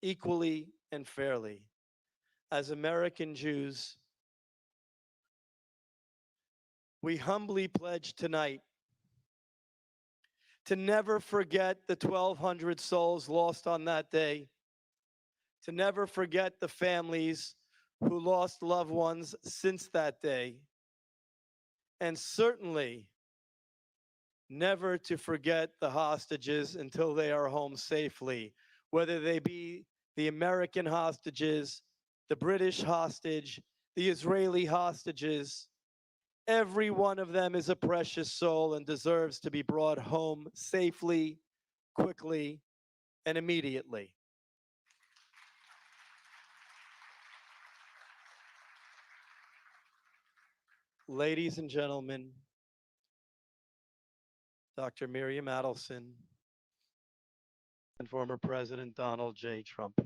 equally and fairly. As American Jews, we humbly pledge tonight to never forget the 1,200 souls lost on that day, to never forget the families who lost loved ones since that day, and certainly never to forget the hostages until they are home safely, whether they be the American hostages, the British hostage, the Israeli hostages. Every one of them is a precious soul and deserves to be brought home safely, quickly, and immediately. Ladies and gentlemen, Dr. Miriam Adelson and former President Donald J. Trump.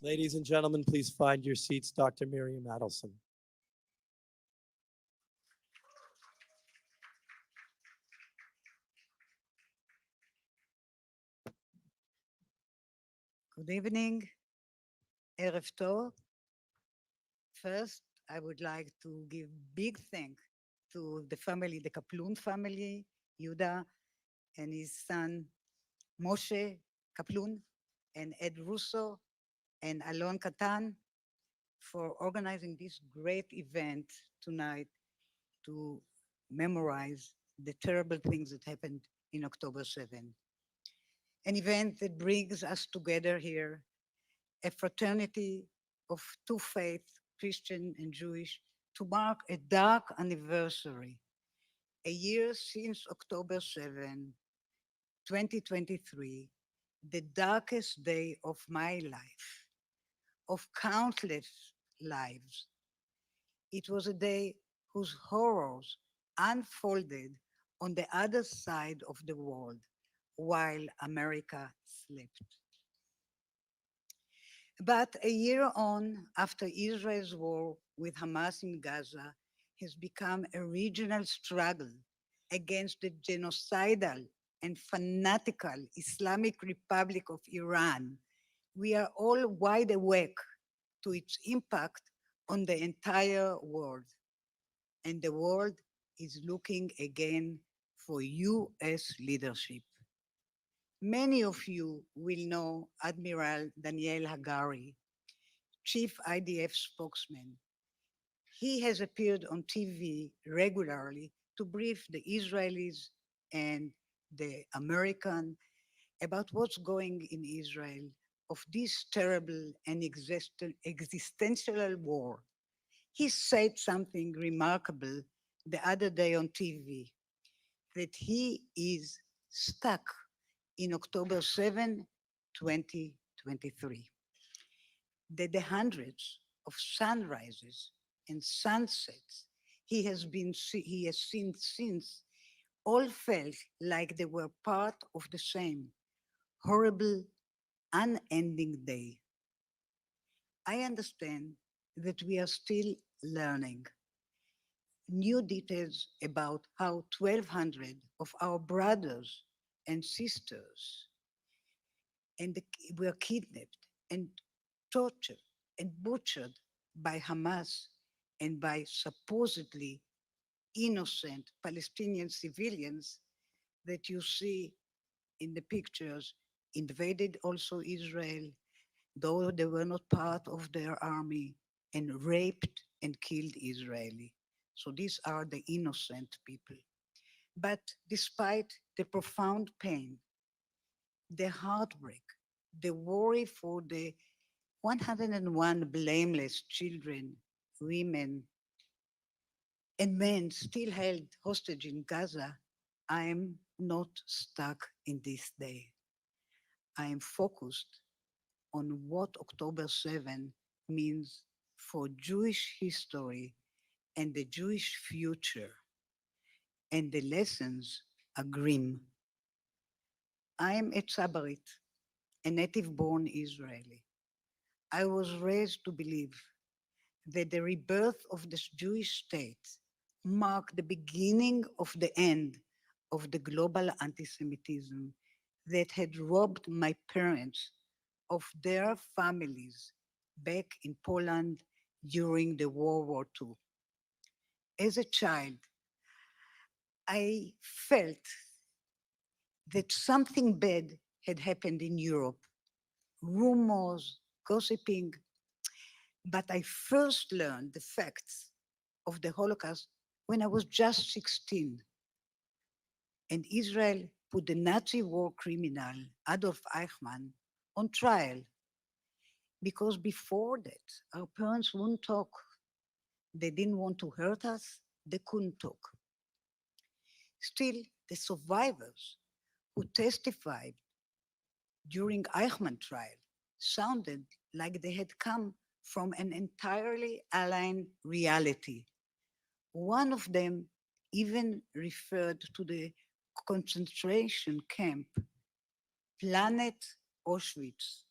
Ladies and gentlemen, please find your seats. Dr. Miriam Adelson. Good evening, Erev Tov. First, I would like to give big thank to the family, the Kaplun family, Yuda and his son Moshe Kaplun, and Ed Russo and Alon Katan for organizing this great event tonight to memorize the terrible things that happened in October 7. An event that brings us together here, a fraternity of two faiths, Christian and Jewish, to mark a dark anniversary, a year since October 7, 2023, the darkest day of my life, of countless lives. It was a day whose horrors unfolded on the other side of the world while America slept. But a year on, after Israel's war with Hamas in Gaza has become a regional struggle against the genocidal and fanatical Islamic Republic of Iran, we are all wide awake to its impact on the entire world. and the world is looking again for US leadership. Many of you will know Admiral Daniel Hagari, Chief IDF spokesman. He has appeared on TV regularly to brief the Israelis and the American about what's going in Israel of this terrible and existential war. He said something remarkable the other day on TV, that he is stuck in October 7, 2023. That the hundreds of sunrises and sunsets he has seen since all felt like they were part of the same horrible, unending day. I understand that we are still learning new details about how 1,200 of our brothers and sisters were kidnapped and tortured and butchered by Hamas and by supposedly innocent Palestinian civilians that you see in the pictures invaded also Israel, though they were not part of their army, and raped and killed Israeli. So these are the innocent people. But despite the profound pain, the heartbreak, the worry for the 101 blameless children, women, and men still held hostage in Gaza, I am not stuck in this day. I am focused on what October 7 means for Jewish history and the Jewish future, and the lessons are grim. I am a Tzabarit, a native-born Israeli. I was raised to believe that the rebirth of this Jewish state marked the beginning of the end of the global anti-Semitism that had robbed my parents of their families back in Poland during the World War II. As a child, I felt that something bad had happened in Europe, rumors, gossiping, but I first learned the facts of the Holocaust when I was just 16. And Israel put the Nazi war criminal Adolf Eichmann on trial because before that, our parents wouldn't talk. They didn't want to hurt us, they couldn't talk. Still, the survivors who testified during Eichmann trial sounded like they had come from an entirely alien reality. One of them even referred to the concentration camp, planet Auschwitz,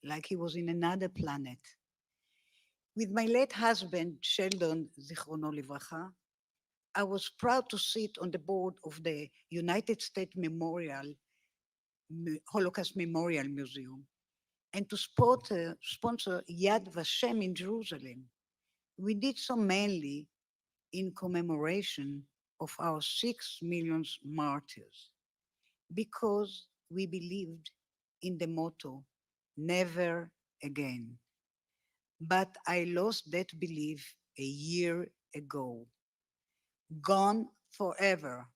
like he was in another planet. With my late husband, Sheldon Zichrono Livracha, I was proud to sit on the board of the United States Holocaust Memorial Museum and to sponsor Yad Vashem in Jerusalem. We did so mainly in commemoration of our 6 million martyrs because we believed in the motto, never again. But I lost that belief a year ago, gone forever,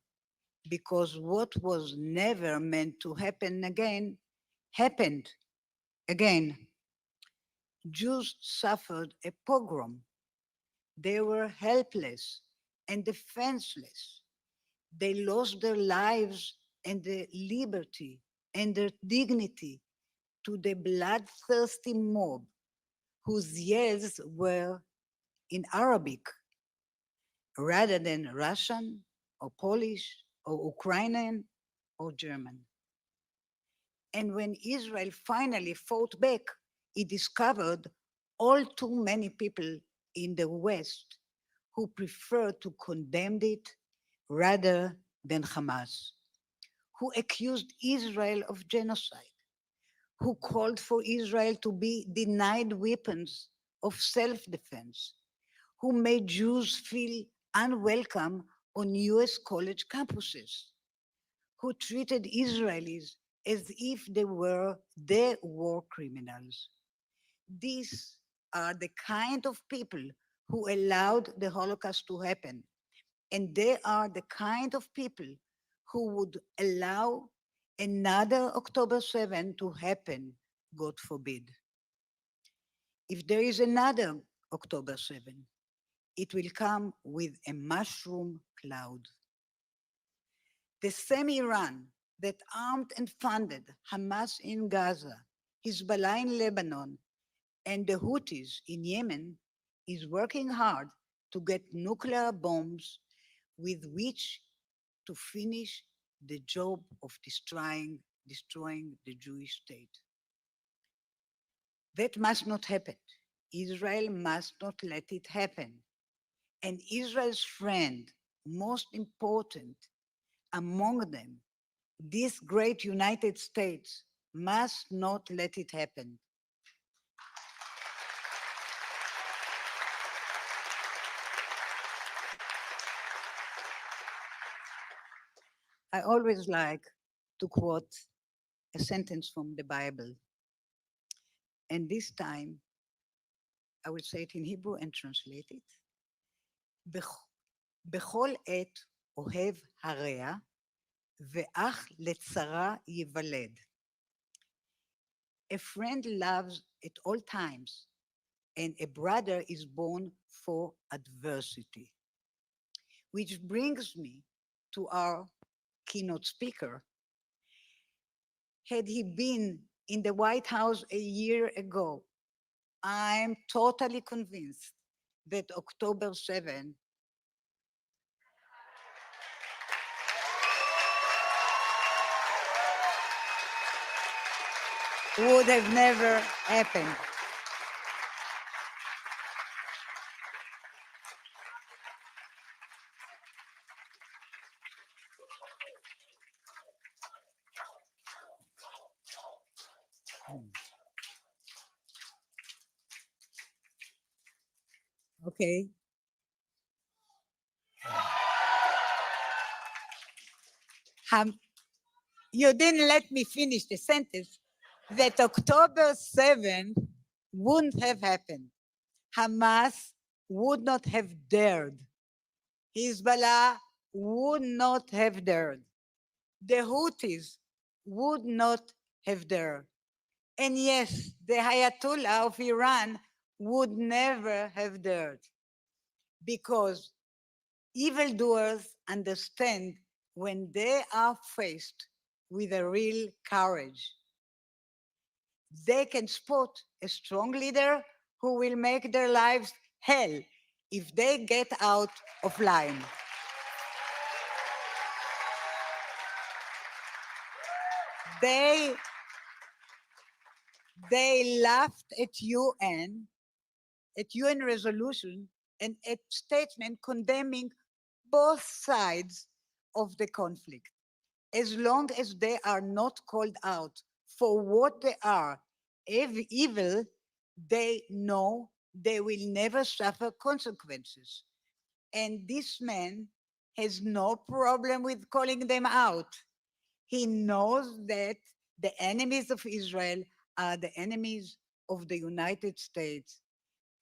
because what was never meant to happen again happened again. Jews suffered a pogrom. They were helpless and defenseless. They lost their lives and their liberty and their dignity to the bloodthirsty mob whose yells were in Arabic rather than Russian or Polish or Ukrainian or German. And when Israel finally fought back, it discovered all too many people in the West who preferred to condemn it rather than Hamas, who accused Israel of genocide, who called for Israel to be denied weapons of self-defense, who made Jews feel unwelcome on US college campuses, who treated Israelis as if they were the war criminals. These are the kind of people who allowed the Holocaust to happen. And they are the kind of people who would allow another October 7 to happen, God forbid. If there is another October 7, it will come with a mushroom cloud. The same Iran that armed and funded Hamas in Gaza, Hezbollah in Lebanon, and the Houthis in Yemen is working hard to get nuclear bombs with which to finish the job of destroying the Jewish state. That must not happen. Israel must not let it happen. And Israel's friend, most important among them, this great United States, must not let it happen. I always like to quote a sentence from the Bible. And this time, I will say it in Hebrew and translate it. בכל עת אוהב הרע, ואח לצרה ייוולד. A friend loves at all times, and a brother is born for adversity. Which brings me to our keynote speaker. Had he been in the White House a year ago, I'm totally convinced that October 7 would have never happened. Okay. You didn't let me finish the sentence that October 7 wouldn't have happened. Hamas would not have dared. Hezbollah would not have dared. The Houthis would not have dared. And yes, the Ayatollah of Iran would never have dared, because evildoers understand when they are faced with a real courage. They can spot a strong leader who will make their lives hell if they get out of line. They laughed at UN resolution and at statement condemning both sides of the conflict. As long as they are not called out for what they are, evil, they know they will never suffer consequences. And this man has no problem with calling them out. He knows that the enemies of Israel are the enemies of the United States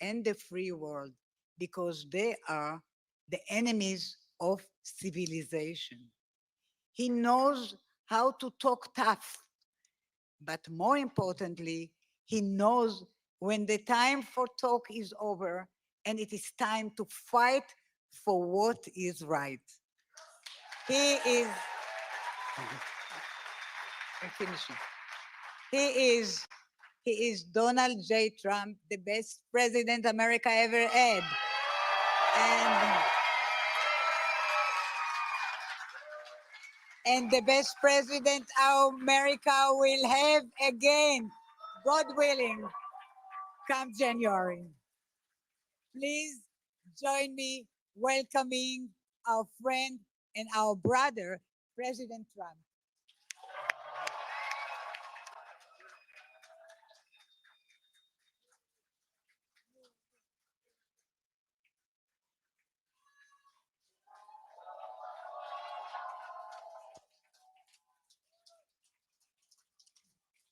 and the free world, because they are the enemies of civilization. He knows how to talk tough, but more importantly, he knows when the time for talk is over and it is time to fight for what is right. He is, I'm finishing. He is Donald J. Trump, the best president America ever had. And the best president America will have again, God willing, come January. Please join me welcoming our friend and our brother, President Trump.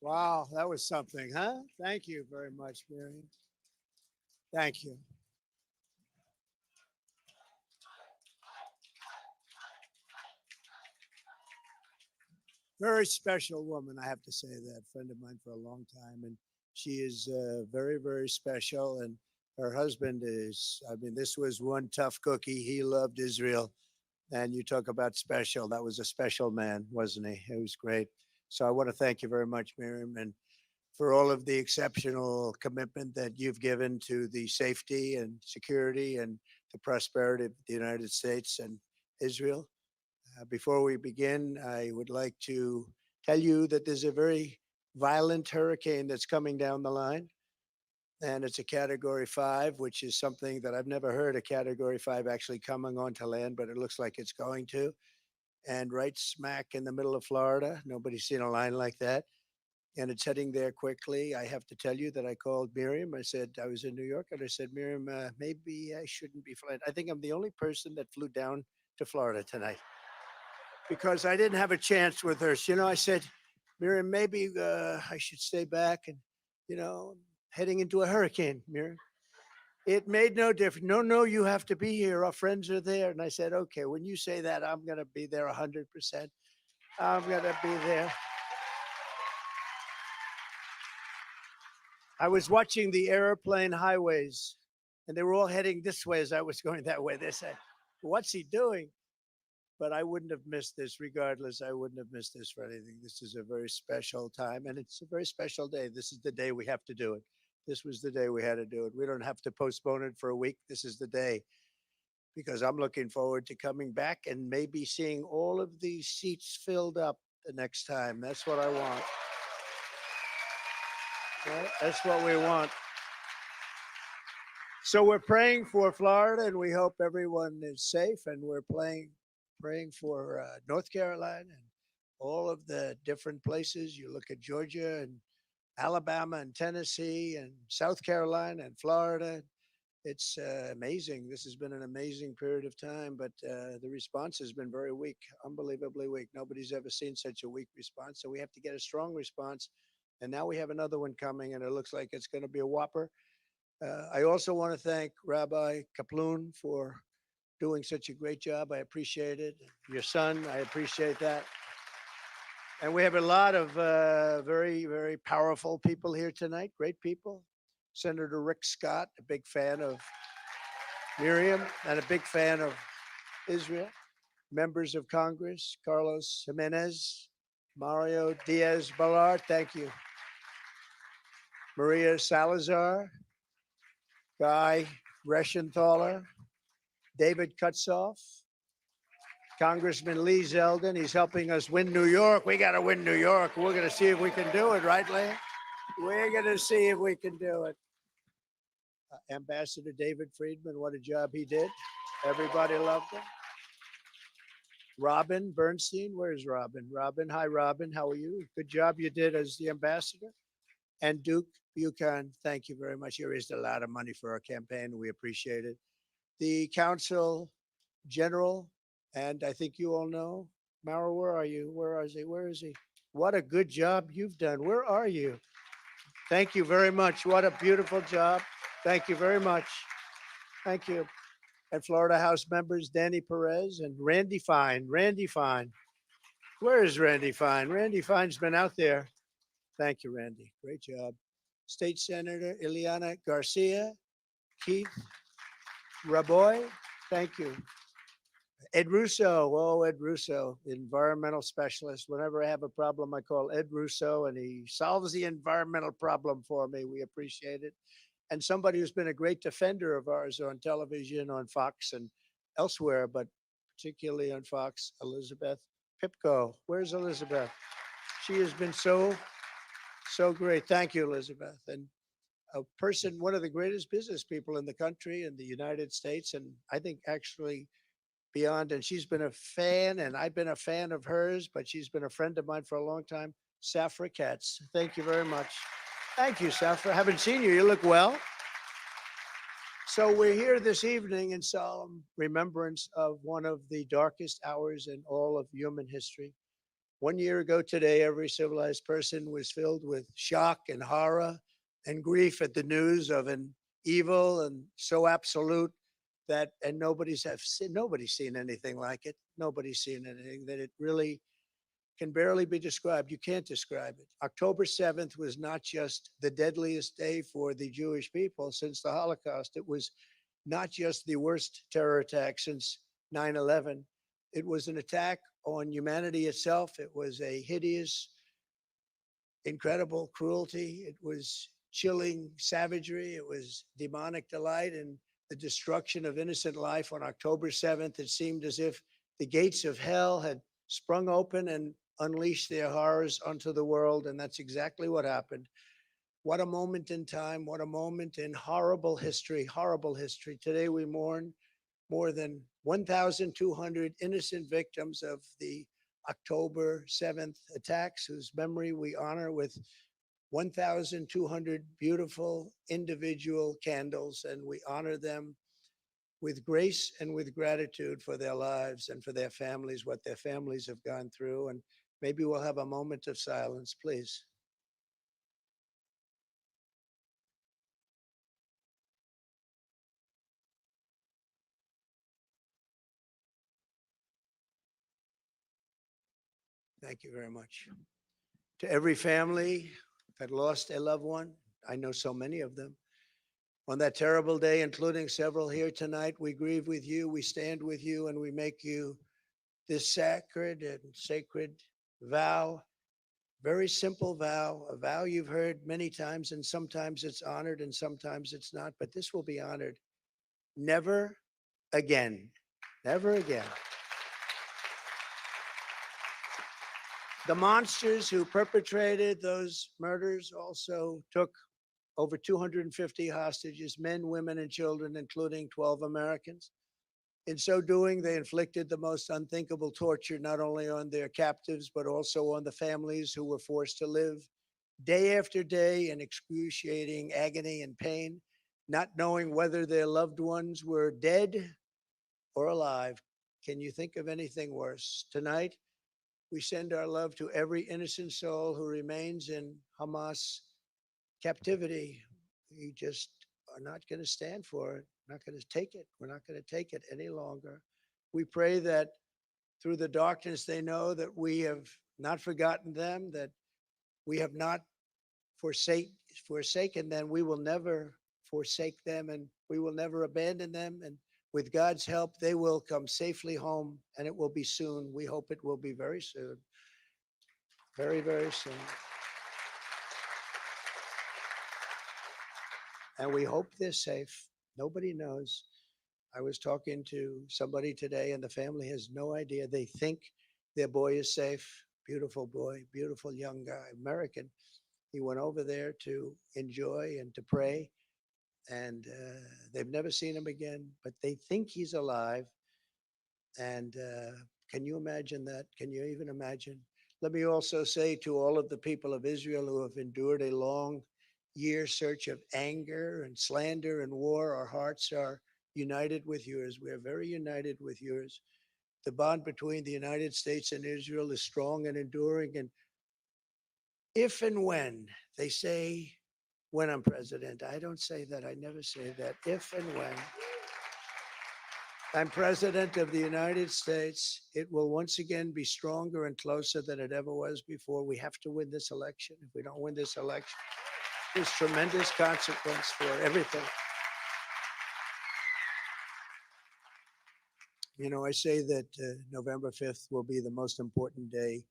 Wow, that was something, huh? Thank you very much, Miriam. Thank you. Very special woman, I have to say that. Friend of mine for a long time, and she is very, very special. And her husband is, I mean, this was one tough cookie. He loved Israel. And you talk about special. That was a special man, wasn't he? It was great. So I want to thank you very much, Miriam, and for all of the exceptional commitment that you've given to the safety and security and the prosperity of the United States and Israel. Before we begin, I would like to tell you that there's a very violent hurricane that's coming down the line, and it's a Category 5, which is something that I've never heard a Category 5 actually coming onto land, but it looks like it's going to. And right smack in the middle of Florida, nobody's seen a line like that. And it's heading there quickly. I have to tell you that I called Miriam. I said, I was in New York, and I said, Miriam, maybe I shouldn't be flying. I think I'm the only person that flew down to Florida tonight because I didn't have a chance with her. So, I said, Miriam, maybe I should stay back and, heading into a hurricane, Miriam. It made no difference. No, no, you have to be here. Our friends are there. And I said, okay, when you say that, I'm going to be there 100%. I'm going to be there. I was watching the airplane highways, and they were all heading this way as I was going that way. They said, what's he doing? But I wouldn't have missed this regardless. I wouldn't have missed this for anything. This is a very special time, and it's a very special day. This is the day we have to do it. This was the day we had to do it. We don't have to postpone it for a week. This is the day, because I'm looking forward to coming back and maybe seeing all of these seats filled up the next time. That's what I want. Right? That's what we want. So we're praying for Florida, and we hope everyone is safe. And we're praying for North Carolina and all of the different places. You look at Georgia and Alabama and Tennessee and South Carolina and Florida. It's amazing. This has been an amazing period of time, but the response has been very weak, unbelievably weak. Nobody's ever seen such a weak response. So we have to get a strong response. And now we have another one coming, and it looks like it's going to be a whopper. I also want to thank Rabbi Kaplan for doing such a great job. I appreciate it. Your son, I appreciate that. And we have a lot of very, very powerful people here tonight, great people. Senator Rick Scott, a big fan of Miriam and a big fan of Israel. Members of Congress, Carlos Jimenez, Mario Diaz-Balart, thank you. Maria Salazar, Guy Reschenthaler, David Kutzoff, Congressman Lee Zeldin. He's helping us win New York. We got to win New York. We're going to see if we can do it, right, Lee? We're going to see if we can do it. Ambassador David Friedman, what a job he did. Everybody loved him. Robin Bernstein, where's Robin? Robin, hi, Robin. How are you? Good job you did as the ambassador. And Duke Buchan, thank you very much. You raised a lot of money for our campaign. We appreciate it. The Council General, and I think you all know, Mara, where are you? Where is he? Where is he? What a good job you've done. Where are you? Thank you very much. What a beautiful job. Thank you very much. Thank you. And Florida House members, Danny Perez and Randy Fine. Randy Fine. Where is Randy Fine? Randy Fine's been out there. Thank you, Randy. Great job. State Senator Ileana Garcia, Keith Raboy, thank you. Ed Russo, oh, Ed Russo, environmental specialist. Whenever I have a problem, I call Ed Russo and he solves the environmental problem for me. We appreciate it. And somebody who's been a great defender of ours on television, on Fox and elsewhere, but particularly on Fox, Elizabeth Pipko. Where's Elizabeth? She has been so great. Thank you, Elizabeth. And a person, one of the greatest business people in the country, in the United States, and I think actually beyond. And she's been a fan, and I've been a fan of hers, but she's been a friend of mine for a long time. Safra Katz, thank you very much. Thank you, Safra. Haven't seen you. You look well. So we're here this evening in solemn remembrance of one of the darkest hours in all of human history, 1 year ago today, every civilized person was filled with shock and horror and grief at the news of an evil and so absolute that, and nobody's seen anything like it. Nobody's seen anything that it really can barely be described. You can't describe it. October 7th was not just the deadliest day for the Jewish people since the Holocaust. It was not just the worst terror attack since 9/11. It was an attack on humanity itself. It was a hideous, incredible cruelty. It was chilling savagery. It was demonic delight and the destruction of innocent life on October 7th. It seemed as if the gates of hell had sprung open and unleashed their horrors onto the world. And that's exactly what happened. What a moment in time. What a moment in horrible history, horrible history. Today we mourn more than 1,200 innocent victims of the October 7th attacks, whose memory we honor with 1,200 beautiful individual candles, and we honor them with grace and with gratitude for their lives and for their families, what their families have gone through. And maybe we'll have a moment of silence, please. Thank you very much. To every family that lost a loved one, I know so many of them. On that terrible day, including several here tonight, we grieve with you, we stand with you, and we make you this sacred and sacred vow, very simple vow, a vow you've heard many times, and sometimes it's honored and sometimes it's not, but this will be honored. Never again. Never again. The monsters who perpetrated those murders also took over 250 hostages, men, women, and children, including 12 Americans. In so doing, they inflicted the most unthinkable torture, not only on their captives, but also on the families who were forced to live day after day in excruciating agony and pain, not knowing whether their loved ones were dead or alive. Can you think of anything worse? Tonight, we send our love to every innocent soul who remains in Hamas captivity. We just are not going to stand for it, not going to take it. We're not going to take it any longer. We pray that through the darkness, they know that we have not forgotten them, that we have not forsaken them. We will never forsake them, and we will never abandon them. And with God's help, they will come safely home, and it will be soon. We hope it will be very soon. Very, very soon. And we hope they're safe. Nobody knows. I was talking to somebody today, and the family has no idea. They think their boy is safe. Beautiful boy, beautiful young guy, American. He went over there to enjoy and to pray, and they've never seen him again, but they think he's alive. And can you imagine that? Can you even imagine? Let me also say to all of the people of Israel who have endured a long year search of anger and slander and war, our hearts are united with yours. We are very united with yours. The bond between the United States and Israel is strong and enduring. And if and when they say, when I'm president, I don't say that. I never say that. If and when I'm president of the United States, it will once again be stronger and closer than it ever was before. We have to win this election. If we don't win this election, there's tremendous consequence for everything. You know, I say that November 5th will be the most important day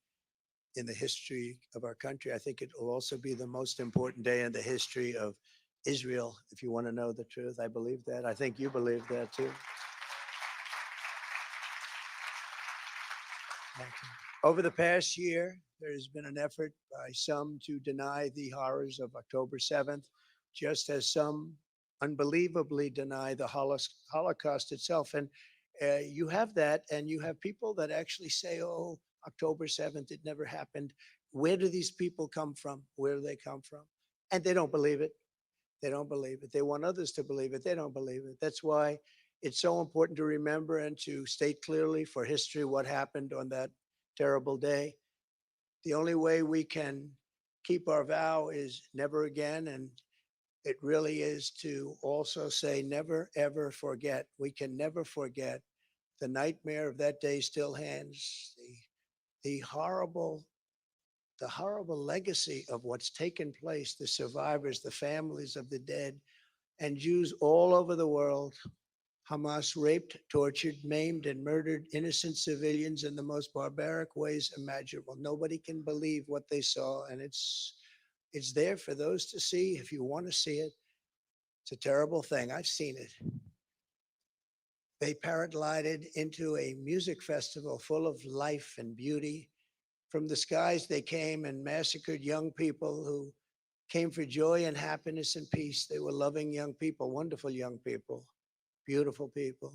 in the history of our country. I think it will also be the most important day in the history of Israel, if you want to know the truth. I believe that. I think you believe that too. Over the past year, there has been an effort by some to deny the horrors of October 7th, just as some unbelievably deny the Holocaust itself. And you have that, and you have people that actually say, oh, October 7th, it never happened. Where do these people come from? Where do they come from? And they don't believe it. They don't believe it. They want others to believe it. They don't believe it. That's why it's so important to remember and to state clearly for history what happened on that terrible day. The only way we can keep our vow is never again. And it really is to also say, never, ever forget. We can never forget. The nightmare of that day still hangs. The horrible, the horrible legacy of what's taken place, the survivors, the families of the dead, and Jews all over the world. Hamas raped, tortured, maimed, and murdered innocent civilians in the most barbaric ways imaginable. Nobody can believe what they saw, and it's there for those to see if you want to see it. It's a terrible thing. I've seen it. They paraglided into a music festival full of life and beauty. From the skies, they came and massacred young people who came for joy and happiness and peace. They were loving young people, wonderful young people, beautiful people.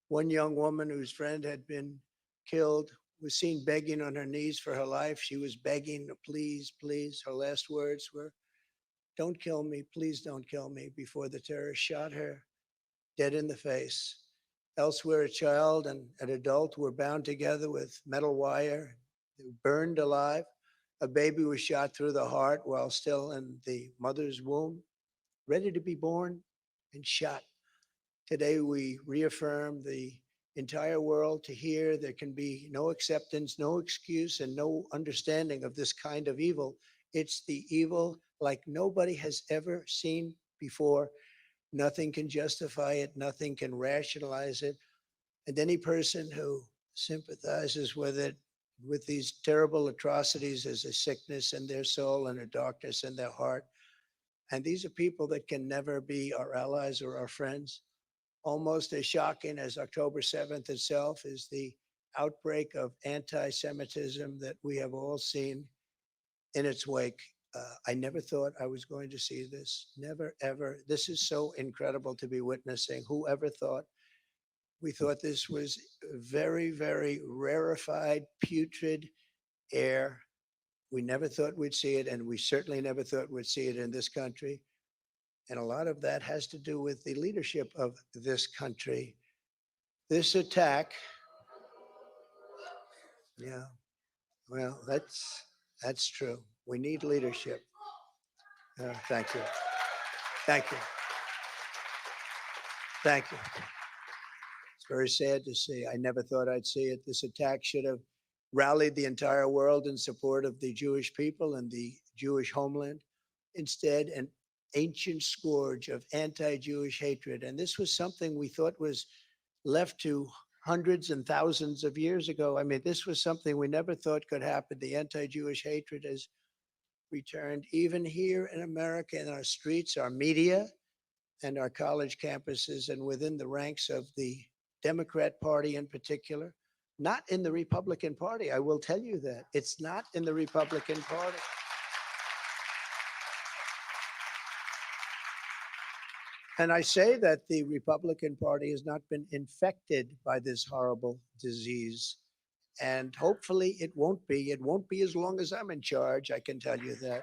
One young woman whose friend had been killed was seen begging on her knees for her life. She was begging, please, please. Her last words were, don't kill me, please don't kill me, before the terrorists shot her dead in the face. Elsewhere, a child and an adult were bound together with metal wire. They were burned alive. A baby was shot through the heart while still in the mother's womb, ready to be born, and shot. Today, we reaffirm the entire world to hear there can be no acceptance, no excuse, and no understanding of this kind of evil. It's the evil like nobody has ever seen before. Nothing can justify it. Nothing can rationalize it. And any person who sympathizes with it, with these terrible atrocities, as a sickness in their soul and a darkness in their heart. And these are people that can never be our allies or our friends. Almost as shocking as October 7th itself is the outbreak of anti-Semitism that we have all seen in its wake. I never thought I was going to see this. Never, ever. This is so incredible to be witnessing. Whoever thought? We thought this was very, very rarefied, putrid air. We never thought we'd see it, and we certainly never thought we'd see it in this country. And a lot of that has to do with the leadership of this country. This attack, yeah, well, that's true. We need leadership. Thank you. Thank you. Thank you. It's very sad to see. I never thought I'd see it. This attack should have rallied the entire world in support of the Jewish people and the Jewish homeland. Instead, an ancient scourge of anti-Jewish hatred. And this was something we thought was left to hundreds and thousands of years ago. I mean, this was something we never thought could happen. The anti-Jewish hatred has returned even here in America, in our streets, our media, and our college campuses, and within the ranks of the Democrat Party in particular. Not in the Republican Party, I will tell you that. It's not in the Republican Party. And I say that the Republican Party has not been infected by this horrible disease. And hopefully it won't be. It won't be as long as I'm in charge, I can tell you that.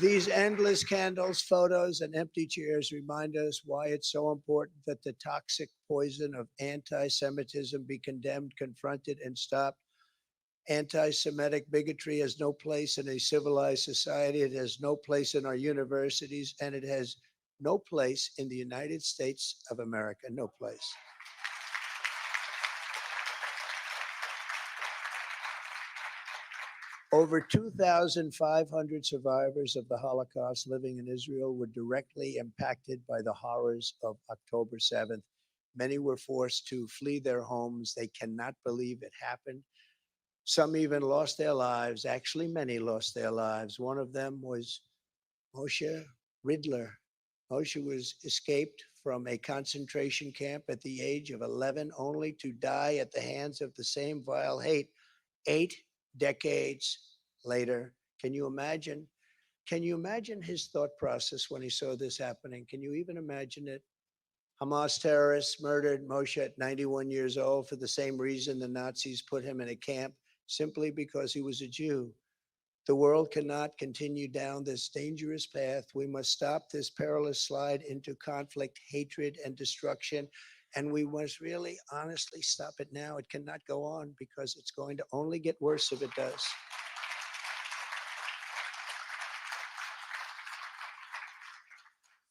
These endless candles, photos, and empty chairs remind us why it's so important that the toxic poison of anti-Semitism be condemned, confronted, and stopped. Anti-Semitic bigotry has no place in a civilized society. It has no place in our universities, and it has no place in the United States of America. No place. Over 2,500 survivors of the Holocaust living in Israel were directly impacted by the horrors of October 7th. Many were forced to flee their homes. They cannot believe it happened. Some even lost their lives. Actually, many lost their lives. One of them was Moshe Ridler. Moshe was escaped from a concentration camp at the age of 11, only to die at the hands of the same vile hate 8 decades later. Can you imagine? Can you imagine his thought process when he saw this happening? Can you even imagine it? Hamas terrorists murdered Moshe at 91 years old for the same reason the Nazis put him in a camp, simply because he was a Jew. The world cannot continue down this dangerous path. We must stop this perilous slide into conflict, hatred, and destruction. And we must really honestly stop it now. It cannot go on because it's going to only get worse if it does.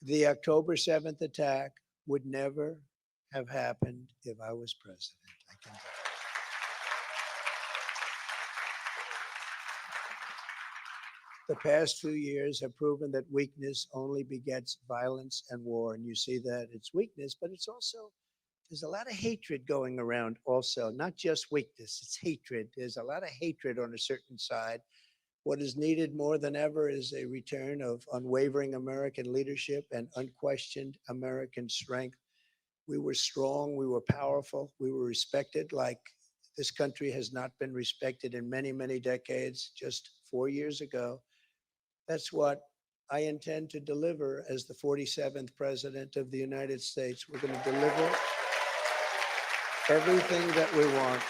The October 7th attack would never have happened if I was president. I can tell you. The past few years have proven that weakness only begets violence and war. And you see that it's weakness, but it's also, there's a lot of hatred going around also, not just weakness, it's hatred. There's a lot of hatred on a certain side. What is needed more than ever is a return of unwavering American leadership and unquestioned American strength. We were strong, we were powerful, we were respected like this country has not been respected in many, many decades. Just 4 years ago, that's what I intend to deliver as the 47th President of the United States. We're going to deliver everything that we want.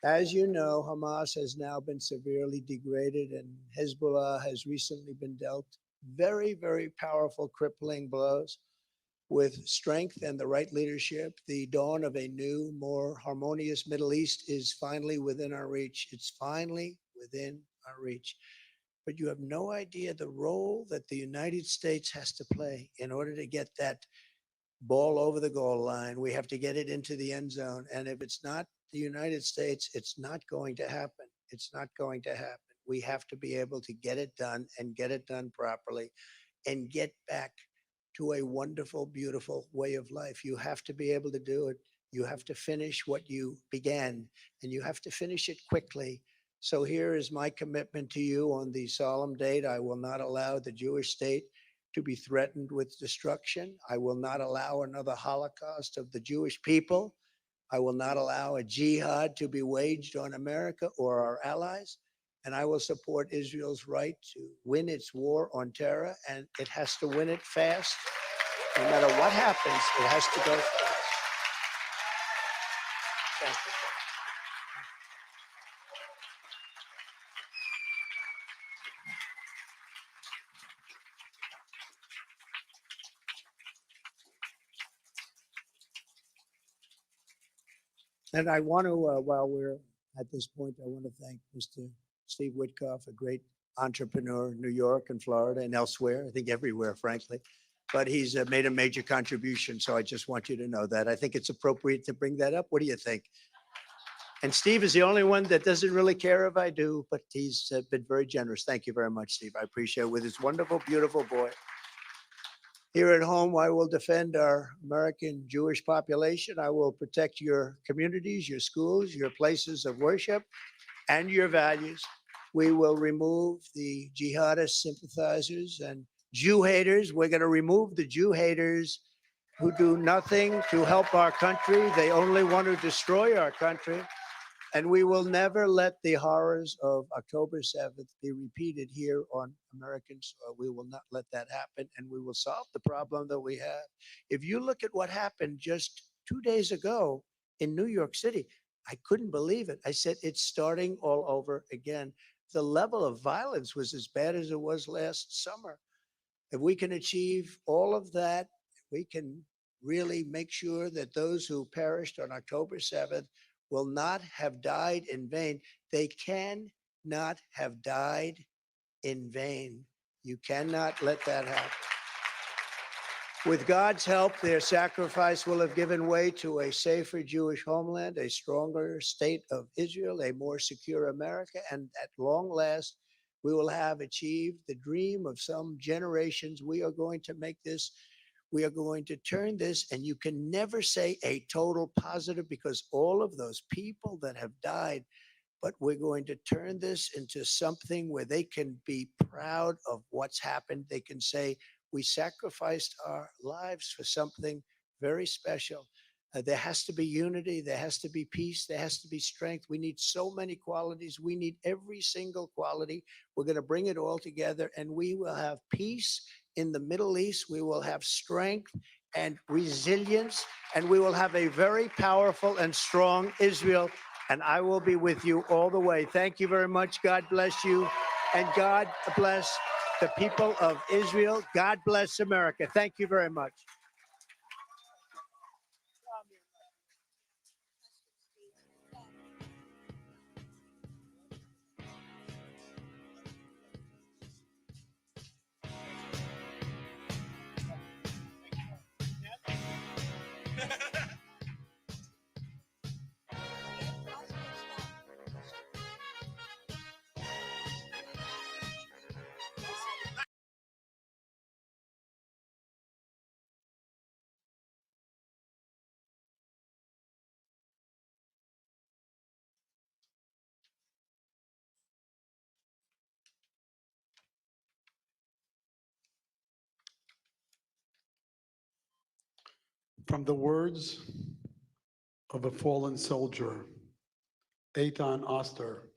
As you know, Hamas has now been severely degraded, and Hezbollah has recently been dealt very, very powerful, crippling blows. With strength and the right leadership, the dawn of a new, more harmonious Middle East is finally within our reach. It's finally within our reach. But you have no idea the role that the United States has to play in order to get that ball over the goal line. We have to get it into the end zone. And if it's not the United States, it's not going to happen. It's not going to happen. We have to be able to get it done and get it done properly and get back to a wonderful, beautiful way of life. You have to be able to do it. You have to finish what you began, and you have to finish it quickly. So here is my commitment to you on the solemn date. I will not allow the Jewish state to be threatened with destruction. I will not allow another Holocaust of the Jewish people. I will not allow a jihad to be waged on America or our allies. And I will support Israel's right to win its war on terror, and it has to win it fast. No matter what happens, it has to go fast. Thank you. And I want to, while we're at this point, I want to thank Mr. Steve Witkoff, a great entrepreneur in New York and Florida and elsewhere, I think everywhere, frankly. But he's made a major contribution, so I just want you to know that. I think it's appropriate to bring that up. What do you think? And Steve is the only one that doesn't really care if I do, but he's been very generous. Thank you very much, Steve. I appreciate it. With his wonderful, beautiful boy. Here at home, I will defend our American Jewish population. I will protect your communities, your schools, your places of worship, and your values. We will remove the jihadist sympathizers and Jew haters. We're going to remove the Jew haters who do nothing to help our country. They only want to destroy our country. And we will never let the horrors of October 7th be repeated here on American soil. We will not let that happen, and we will solve the problem that we have. If you look at what happened just 2 days ago in New York City, I couldn't believe it. I said, it's starting all over again. The level of violence was as bad as it was last summer. If we can achieve all of that, we can really make sure that those who perished on October 7th will not have died in vain. They cannot have died in vain. You cannot let that happen. With God's help, their sacrifice will have given way to a safer Jewish homeland, a stronger state of Israel, a more secure America, and at long last, we will have achieved the dream of some generations. We are going to make this, we are going to turn this, and you can never say a total positive because all of those people that have died, but we're going to turn this into something where they can be proud of what's happened. They can say, we sacrificed our lives for something very special. There has to be unity. There has to be peace. There has to be strength. We need so many qualities. We need every single quality. We're going to bring it all together, and we will have peace in the Middle East. We will have strength and resilience, and we will have a very powerful and strong Israel, and I will be with you all the way. Thank you very much. God bless you, and God bless the people of Israel. God bless America. Thank you very much. From the words of a fallen soldier, Eitan Oster,